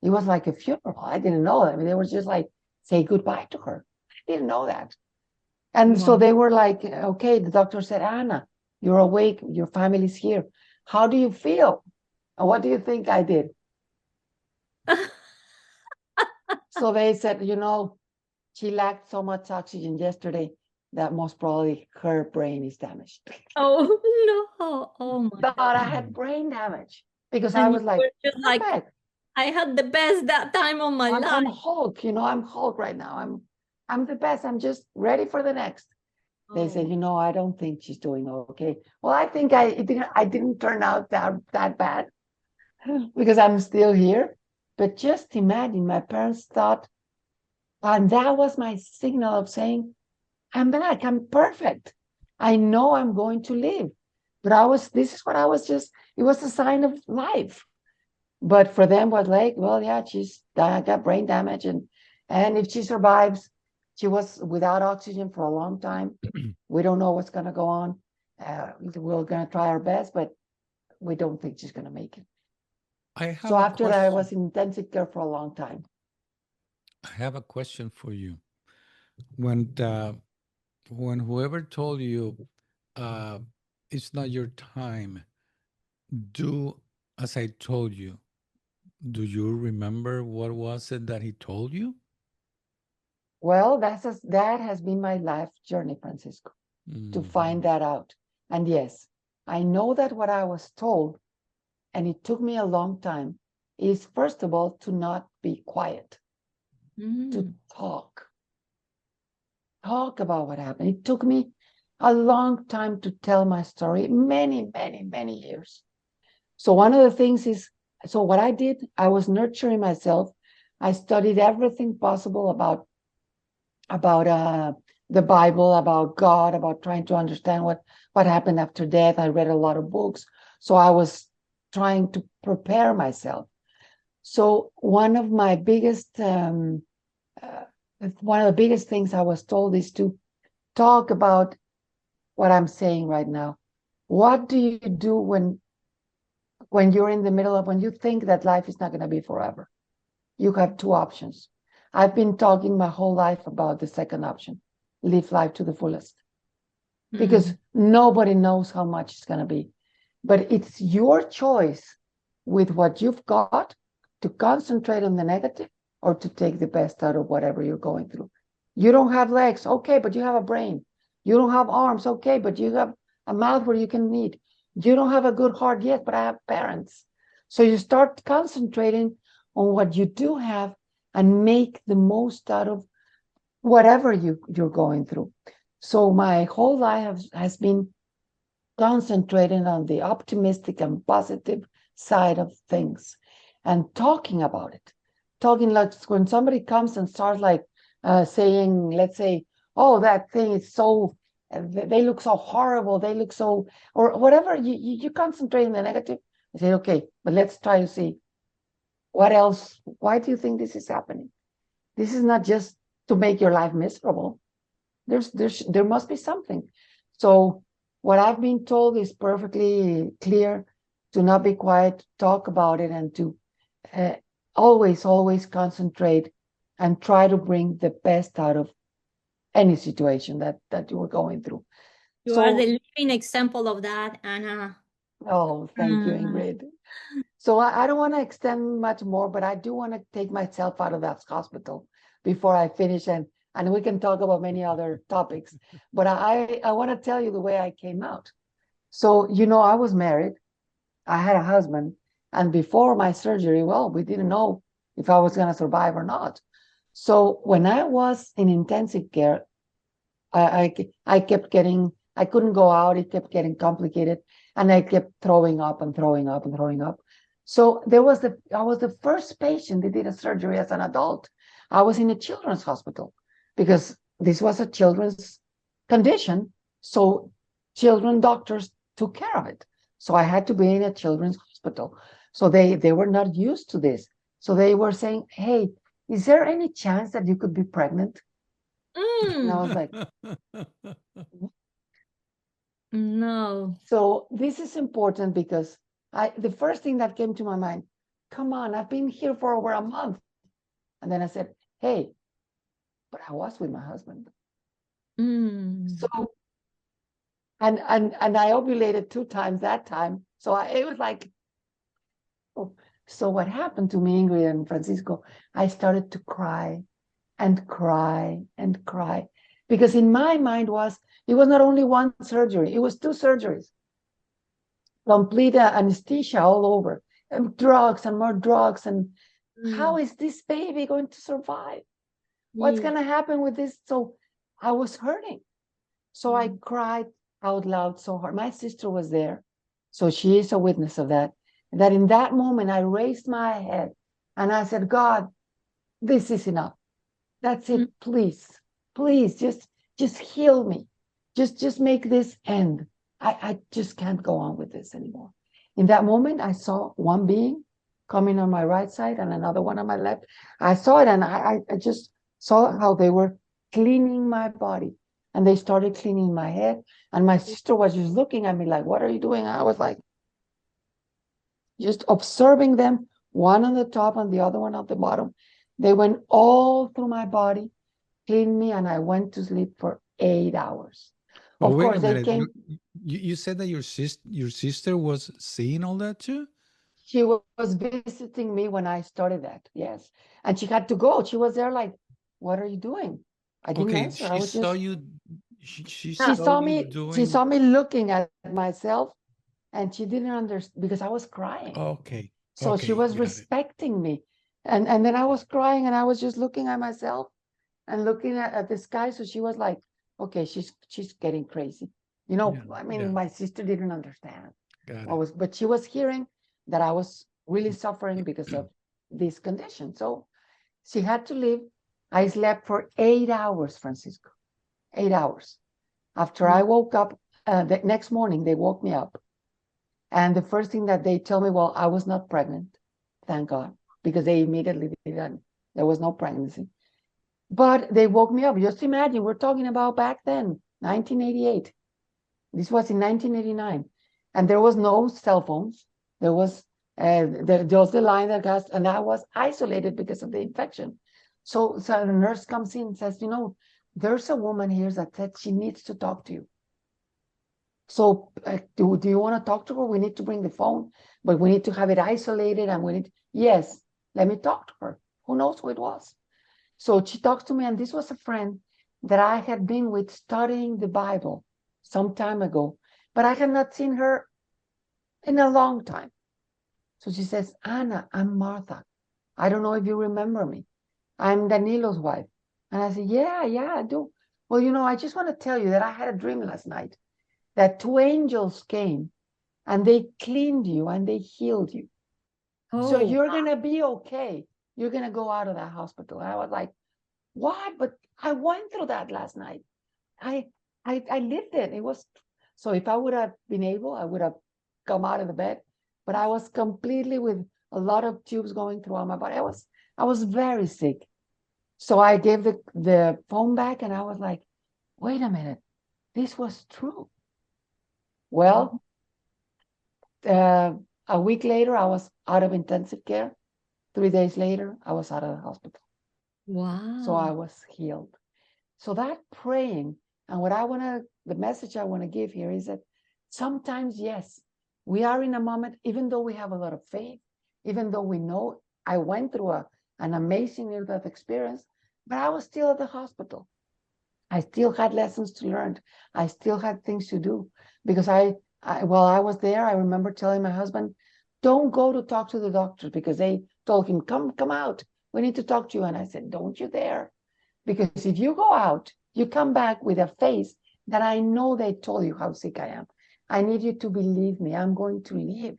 It was like a funeral. I didn't know that. I mean, they were just like, say goodbye to her. I didn't know that. And so they were like, okay, the doctor said, Ana, you're awake. Your family's here. How do you feel? And what do you think I did? So they said, she lacked so much oxygen yesterday that most probably her brain is damaged. Oh no! Oh my Thought God! I had brain damage because I And you was like, were just like, perfect. I had the best that time of my life. I'm Hulk, I'm Hulk right now. I'm the best. I'm just ready for the next. They said, I don't think she's doing okay. Well, I think I didn't turn out that bad because I'm still here. But just imagine, my parents thought, and that was my signal of saying, I'm back. I'm perfect. I know I'm going to live. But this is what I was just, it was a sign of life. But for them was like, well, yeah, she's got brain damage. And if she survives, she was without oxygen for a long time. We don't know what's going to go on. We're going to try our best, but we don't think she's going to make it. I have So a after that, I question. was in intensive care for a long time. I have a question for you. When whoever told you it's not your time, do as I told you. Do you remember what was it that he told you? Well, that has been my life journey, Francisco, to find Mhm. that out. And yes, I know that what I was told, and it took me a long time, is first of all to not be quiet, to talk about what happened. It took me a long time to tell my story, many, many, many years. So one of the things is, so what I did, I was nurturing myself. I studied everything possible about the Bible, about God, about trying to understand what happened after death. I read a lot of books, so I was trying to prepare myself. So one of the biggest things I was told is to talk about what I'm saying right now. What do you do when you're in the middle of, when you think that life is not going to be forever? You have two options. I've been talking my whole life about the second option, live life to the fullest, because nobody knows how much it's going to be. But it's your choice with what you've got to concentrate on the negative or to take the best out of whatever you're going through. You don't have legs, okay, but you have a brain. You don't have arms, okay, but you have a mouth where you can eat. You don't have a good heart yet, but I have parents. So you start concentrating on what you do have and make the most out of whatever you're going through. So my whole life has been concentrating on the optimistic and positive side of things and talking about it. Talking like when somebody comes and starts like saying, let's say, oh, that thing is so, they look so horrible, they look so, or whatever, you concentrate on the negative. I say, okay, but let's try to see what else, why do you think this is happening? This is not just to make your life miserable. There must be something. So what I've been told is perfectly clear: to not be quiet, talk about it, and to uh, always concentrate and try to bring the best out of any situation that you were going through. You are So, the living example of that, Ana. oh, thank you, Ingrid. So I don't want to extend much more, but I do want to take myself out of that hospital before I finish, and we can talk about many other topics. But I want to tell you the way I came out. So, I was married, I had a husband, and before my surgery, well, we didn't know if I was going to survive or not. So when I was in intensive care, I kept getting, I couldn't go out. It kept getting complicated, and I kept throwing up and throwing up and throwing up. So I was the first patient that did a surgery as an adult. I was in a children's hospital because this was a children's condition. So children doctors took care of it. So I had to be in a children's hospital. So they were not used to this. So they were saying, hey, is there any chance that you could be pregnant? And I was like, No. so this is important because the first thing that came to my mind, come on, I've been here for over a month. And then I said, hey, but I was with my husband. So, and I ovulated 2 times that time. So it was like, oh. So what happened to me, Ingrid and Francisco, I started to cry and cry and cry, because in my mind it was not only one surgery, it was 2 surgeries. Complete anesthesia all over, and drugs and more drugs. And how is this baby going to survive? What's going to happen with this? So I was hurting. So I cried out loud so hard. My sister was there. So she is a witness of that. That in that moment, I raised my head and I said, God, this is enough. That's it. Please, please, just heal me. Just make this end. I just can't go on with this anymore. In that moment, I saw one being coming on my right side and another one on my left. I saw it, and I just saw how they were cleaning my body, and they started cleaning my head. And my sister was just looking at me like, what are you doing? I was like, just observing them, one on the top and the other one at the bottom. They went all through my body, cleaned me, and I went to sleep for 8 hours. But Of wait course, a they minute. came. You said that your sister was seeing all that too? She was visiting me when I started that. Yes. And she had to go. She was there like, what are you doing? I didn't Okay, answer. I was just, she she saw saw you me, she doing. saw me looking at myself and she didn't understand because I was crying. Okay, So she okay, was got it. respecting me. And then I was crying and I was just looking at myself and looking at the sky. So she was like, okay, she's getting crazy. You know, Yeah, I yeah, mean, my sister didn't understand got what it. was, but she was hearing that I was really suffering because of this condition. So she had to leave. I slept for 8 hours, Francisco, 8 hours. After I woke up, the next morning, they woke me up. And the first thing that they tell me, well, I was not pregnant, thank God, because they immediately did that. There was no pregnancy. But they woke me up. Just imagine, we're talking about back then, 1988. This was in 1989. And there was no cell phones. There was just the line that got, and I was isolated because of the infection. So the nurse comes in and says, you know, there's a woman here that said she needs to talk to you. So do you want to talk to her? We need to bring the phone, but we need to have it isolated. And we need, yes, let me talk to her. Who knows who it was? So she talks to me, and this was a friend that I had been with studying the Bible some time ago, but I had not seen her in a long time. So she says, Ana, I'm Martha. I don't know if you remember me. I'm Danilo's wife. And I said, yeah, I do. Well, you know, I just want to tell you that I had a dream last night that two angels came and they cleaned you and they healed you. So Oh, you're going to be okay. You're going to go out of that hospital. And I was like, what? But I went through that last night. I I lived it. It was so if I would have been able, I would have come out of the bed. But I was completely with a lot of tubes going through all my body. I was very sick. So I gave the phone back and I was like, wait a minute, this was true. Well, uh, a week later, I was out of intensive care. 3 days later, I was out of the hospital. So I wow. was healed. So that praying, and what I want to, the message I want to give here is that sometimes, yes, we are in a moment, even though we have a lot of faith, even though we know I went through an amazing near-death experience, but I was still at the hospital. I still had lessons to learn. I still had things to do because while I was there, I remember telling my husband, don't go to talk to the doctors because they told him, come out. We need to talk to you. And I said, don't you dare. Because if you go out, you come back with a face that I know they told you how sick I am. I need you to believe me. I'm going to live.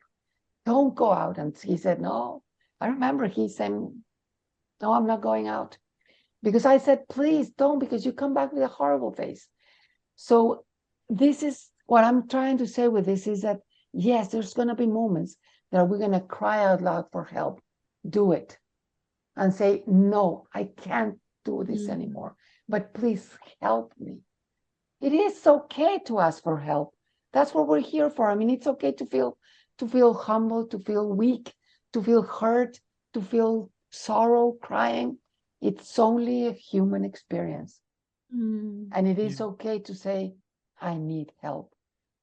Don't go out. And he said, no. I remember he said, no, I'm not going out. Because I said, please don't, because you come back with a horrible face. So this is what I'm trying to say with this is that, yes, there's going to be moments that we're going to cry out loud for help. Do it and say, no, I can't do this anymore, but please help me. It is okay to ask for help. That's what we're here for. I mean, it's okay to feel humble, to feel weak, to feel hurt, to feel sorrow, crying. It's only a human experience. And it Yeah. is okay to say, I need help.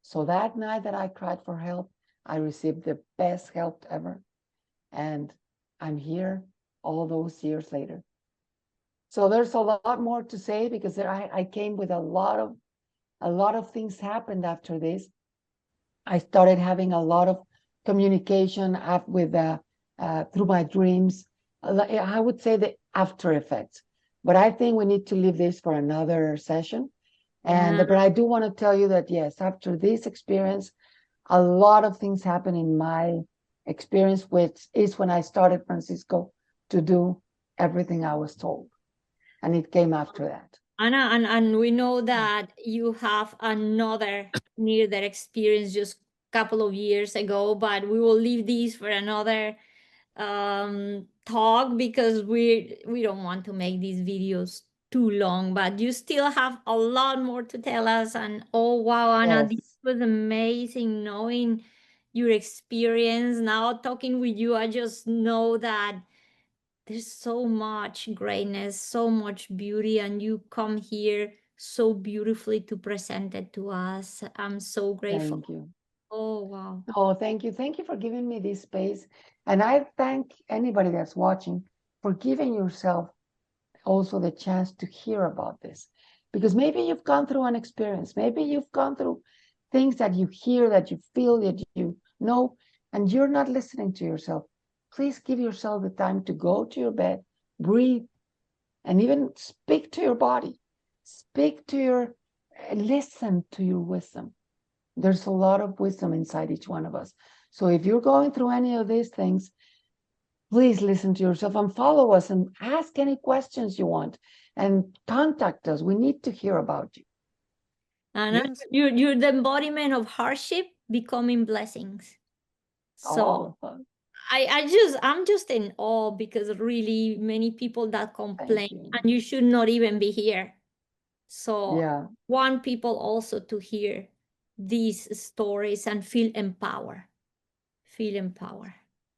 So that night that I cried for help, I received the best help ever. And I'm here all those years later. So there's a lot more to say because I came with a lot of things happened after this. I started having a lot of communication with through my dreams. I would say the after effects, but I think we need to leave this for another session. And Yeah. but I do want to tell you that yes, after this experience, a lot of things happened in my experience, which is when I started, Francisco, to do everything I was told, and it came after that. Anna, and we know that you have another near that experience just a couple of years ago, but we will leave these for another talk because we don't want to make these videos too long, but you still have a lot more to tell us. And oh wow, Anna, this Yes. was amazing knowing your experience. Now talking with you, I just know that there's so much greatness, so much beauty, and you come here so beautifully to present it to us. I'm so grateful. Thank you. Oh, wow. Oh, thank you. Thank you for giving me this space. And I thank anybody that's watching for giving yourself also the chance to hear about this. Because maybe you've gone through an experience, maybe you've gone through things that you hear, that you feel, that you know, and you're not listening to yourself. Please give yourself the time to go to your bed, breathe, and even speak to your body. Speak to your, listen to your wisdom. There's a lot of wisdom inside each one of us. So if you're going through any of these things, please listen to yourself and follow us and ask any questions you want and contact us. We need to hear about you. Anna, Yes. you're the embodiment of hardship becoming blessings. So Oh, I'm just in awe because really many people that complain thank you. and you should not even be here. So Yeah, want people also to hear these stories and feel empowered. Feel empowered.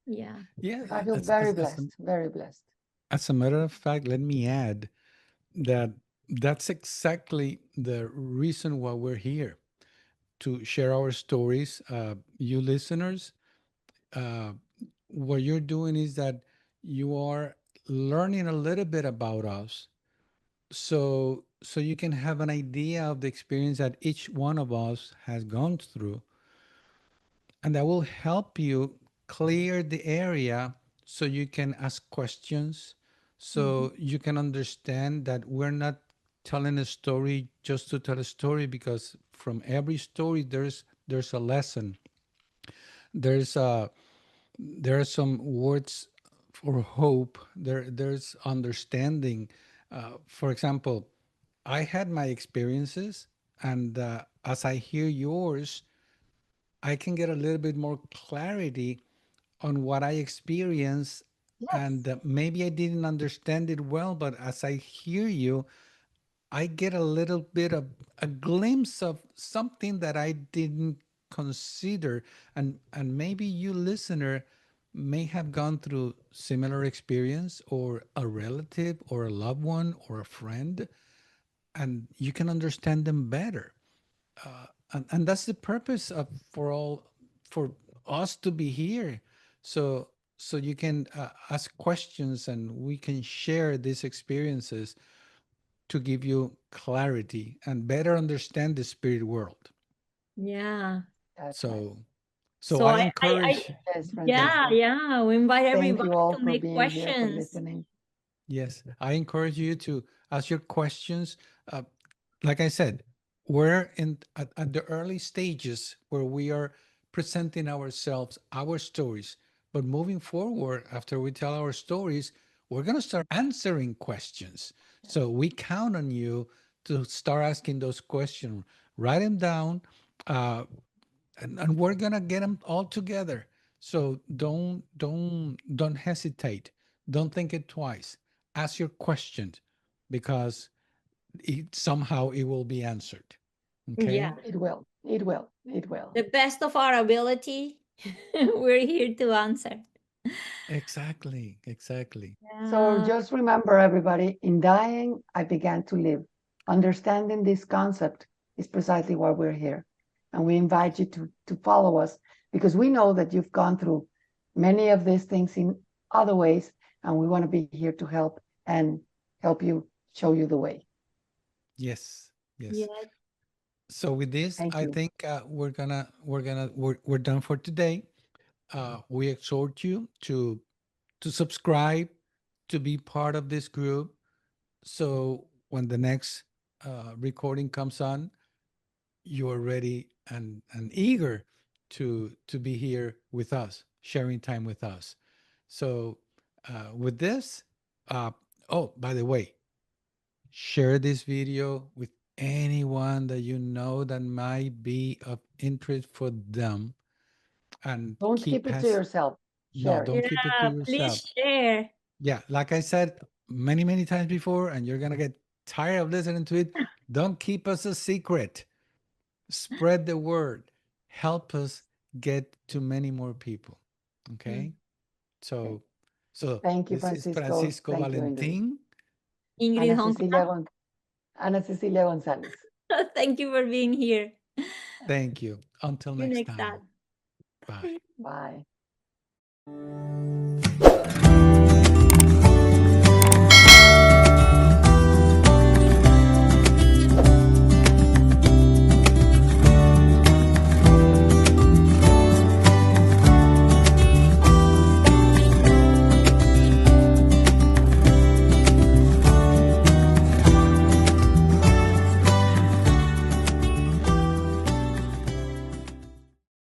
Yeah. Yeah. I feel As, very as, as, a, blessed, very blessed. as a matter of fact, let me add that that's exactly the reason why we're here, to share our stories. You listeners, uh, what you're doing is that you are learning a little bit about us, so you can have an idea of the experience that each one of us has gone through, and that will help you clear the area so you can ask questions, Mhm. so you can understand that we're not telling a story just to tell a story, because from every story there's a lesson. There's a there are some words for hope. There's understanding. For example, I had my experiences, and as I hear yours, I can get a little bit more clarity on what I experienced. Yes, And maybe I didn't understand it well, but as I hear you, I get a little bit of a glimpse of something that I didn't consider. And maybe you listener may have gone through similar experience, or a relative or a loved one or a friend, and you can understand them better. And that's the purpose of for us to be here, so you can ask questions and we can share these experiences to give you clarity and better understand the spirit world. Yeah. that's right. So So I I encourage. Yes, Yeah. yeah, Francisco. yeah. We invite Thank everybody you all to for make being here, for questions. listening. Yes, I encourage you to ask your questions. Uh, like I said, we're at the early stages where we are presenting ourselves, our stories. But moving forward, after we tell our stories, we're going to start answering questions. So we count on you to start asking those questions. Write them down. Uh, and we're gonna get them all together. So don't hesitate. Don't think it twice. Ask your questions, because somehow it will be answered. Yeah. Okay. It will. It will. It will. The best of our ability. We're here to answer. Exactly. Exactly. So Yeah. just remember, everybody, in dying, I began to live. Understanding this concept is precisely why we're here. And we invite you to follow us because we know that you've gone through many of these things in other ways, and we want to be here to help and help you, show you the way. Yes. Yes. Yeah. So with this, Thank I you. think we're done for today. We exhort you to subscribe, to be part of this group, so when the next recording comes on, you are ready and eager to be here with us, sharing time with us. So with this, uh, oh, by the way, share this video with anyone that you know that might be of interest for them, and Don't keep keep it to pass. yourself. No, Share it. don't keep it to Yeah, yourself. please share. Yeah, like I said many times before, and you're gonna get tired of listening to it. Don't keep us a secret. Spread the word. Help us get to many more people. Mm. Okay. Okay. So, so Thank you, this is Francisco. Francisco Thank you, Ingrid. Valentin. Ingrid Ana Hong Cecilia Ana Cecilia González. Thank you for being here. Thank you. Until See you next next time. time. Bye. Bye.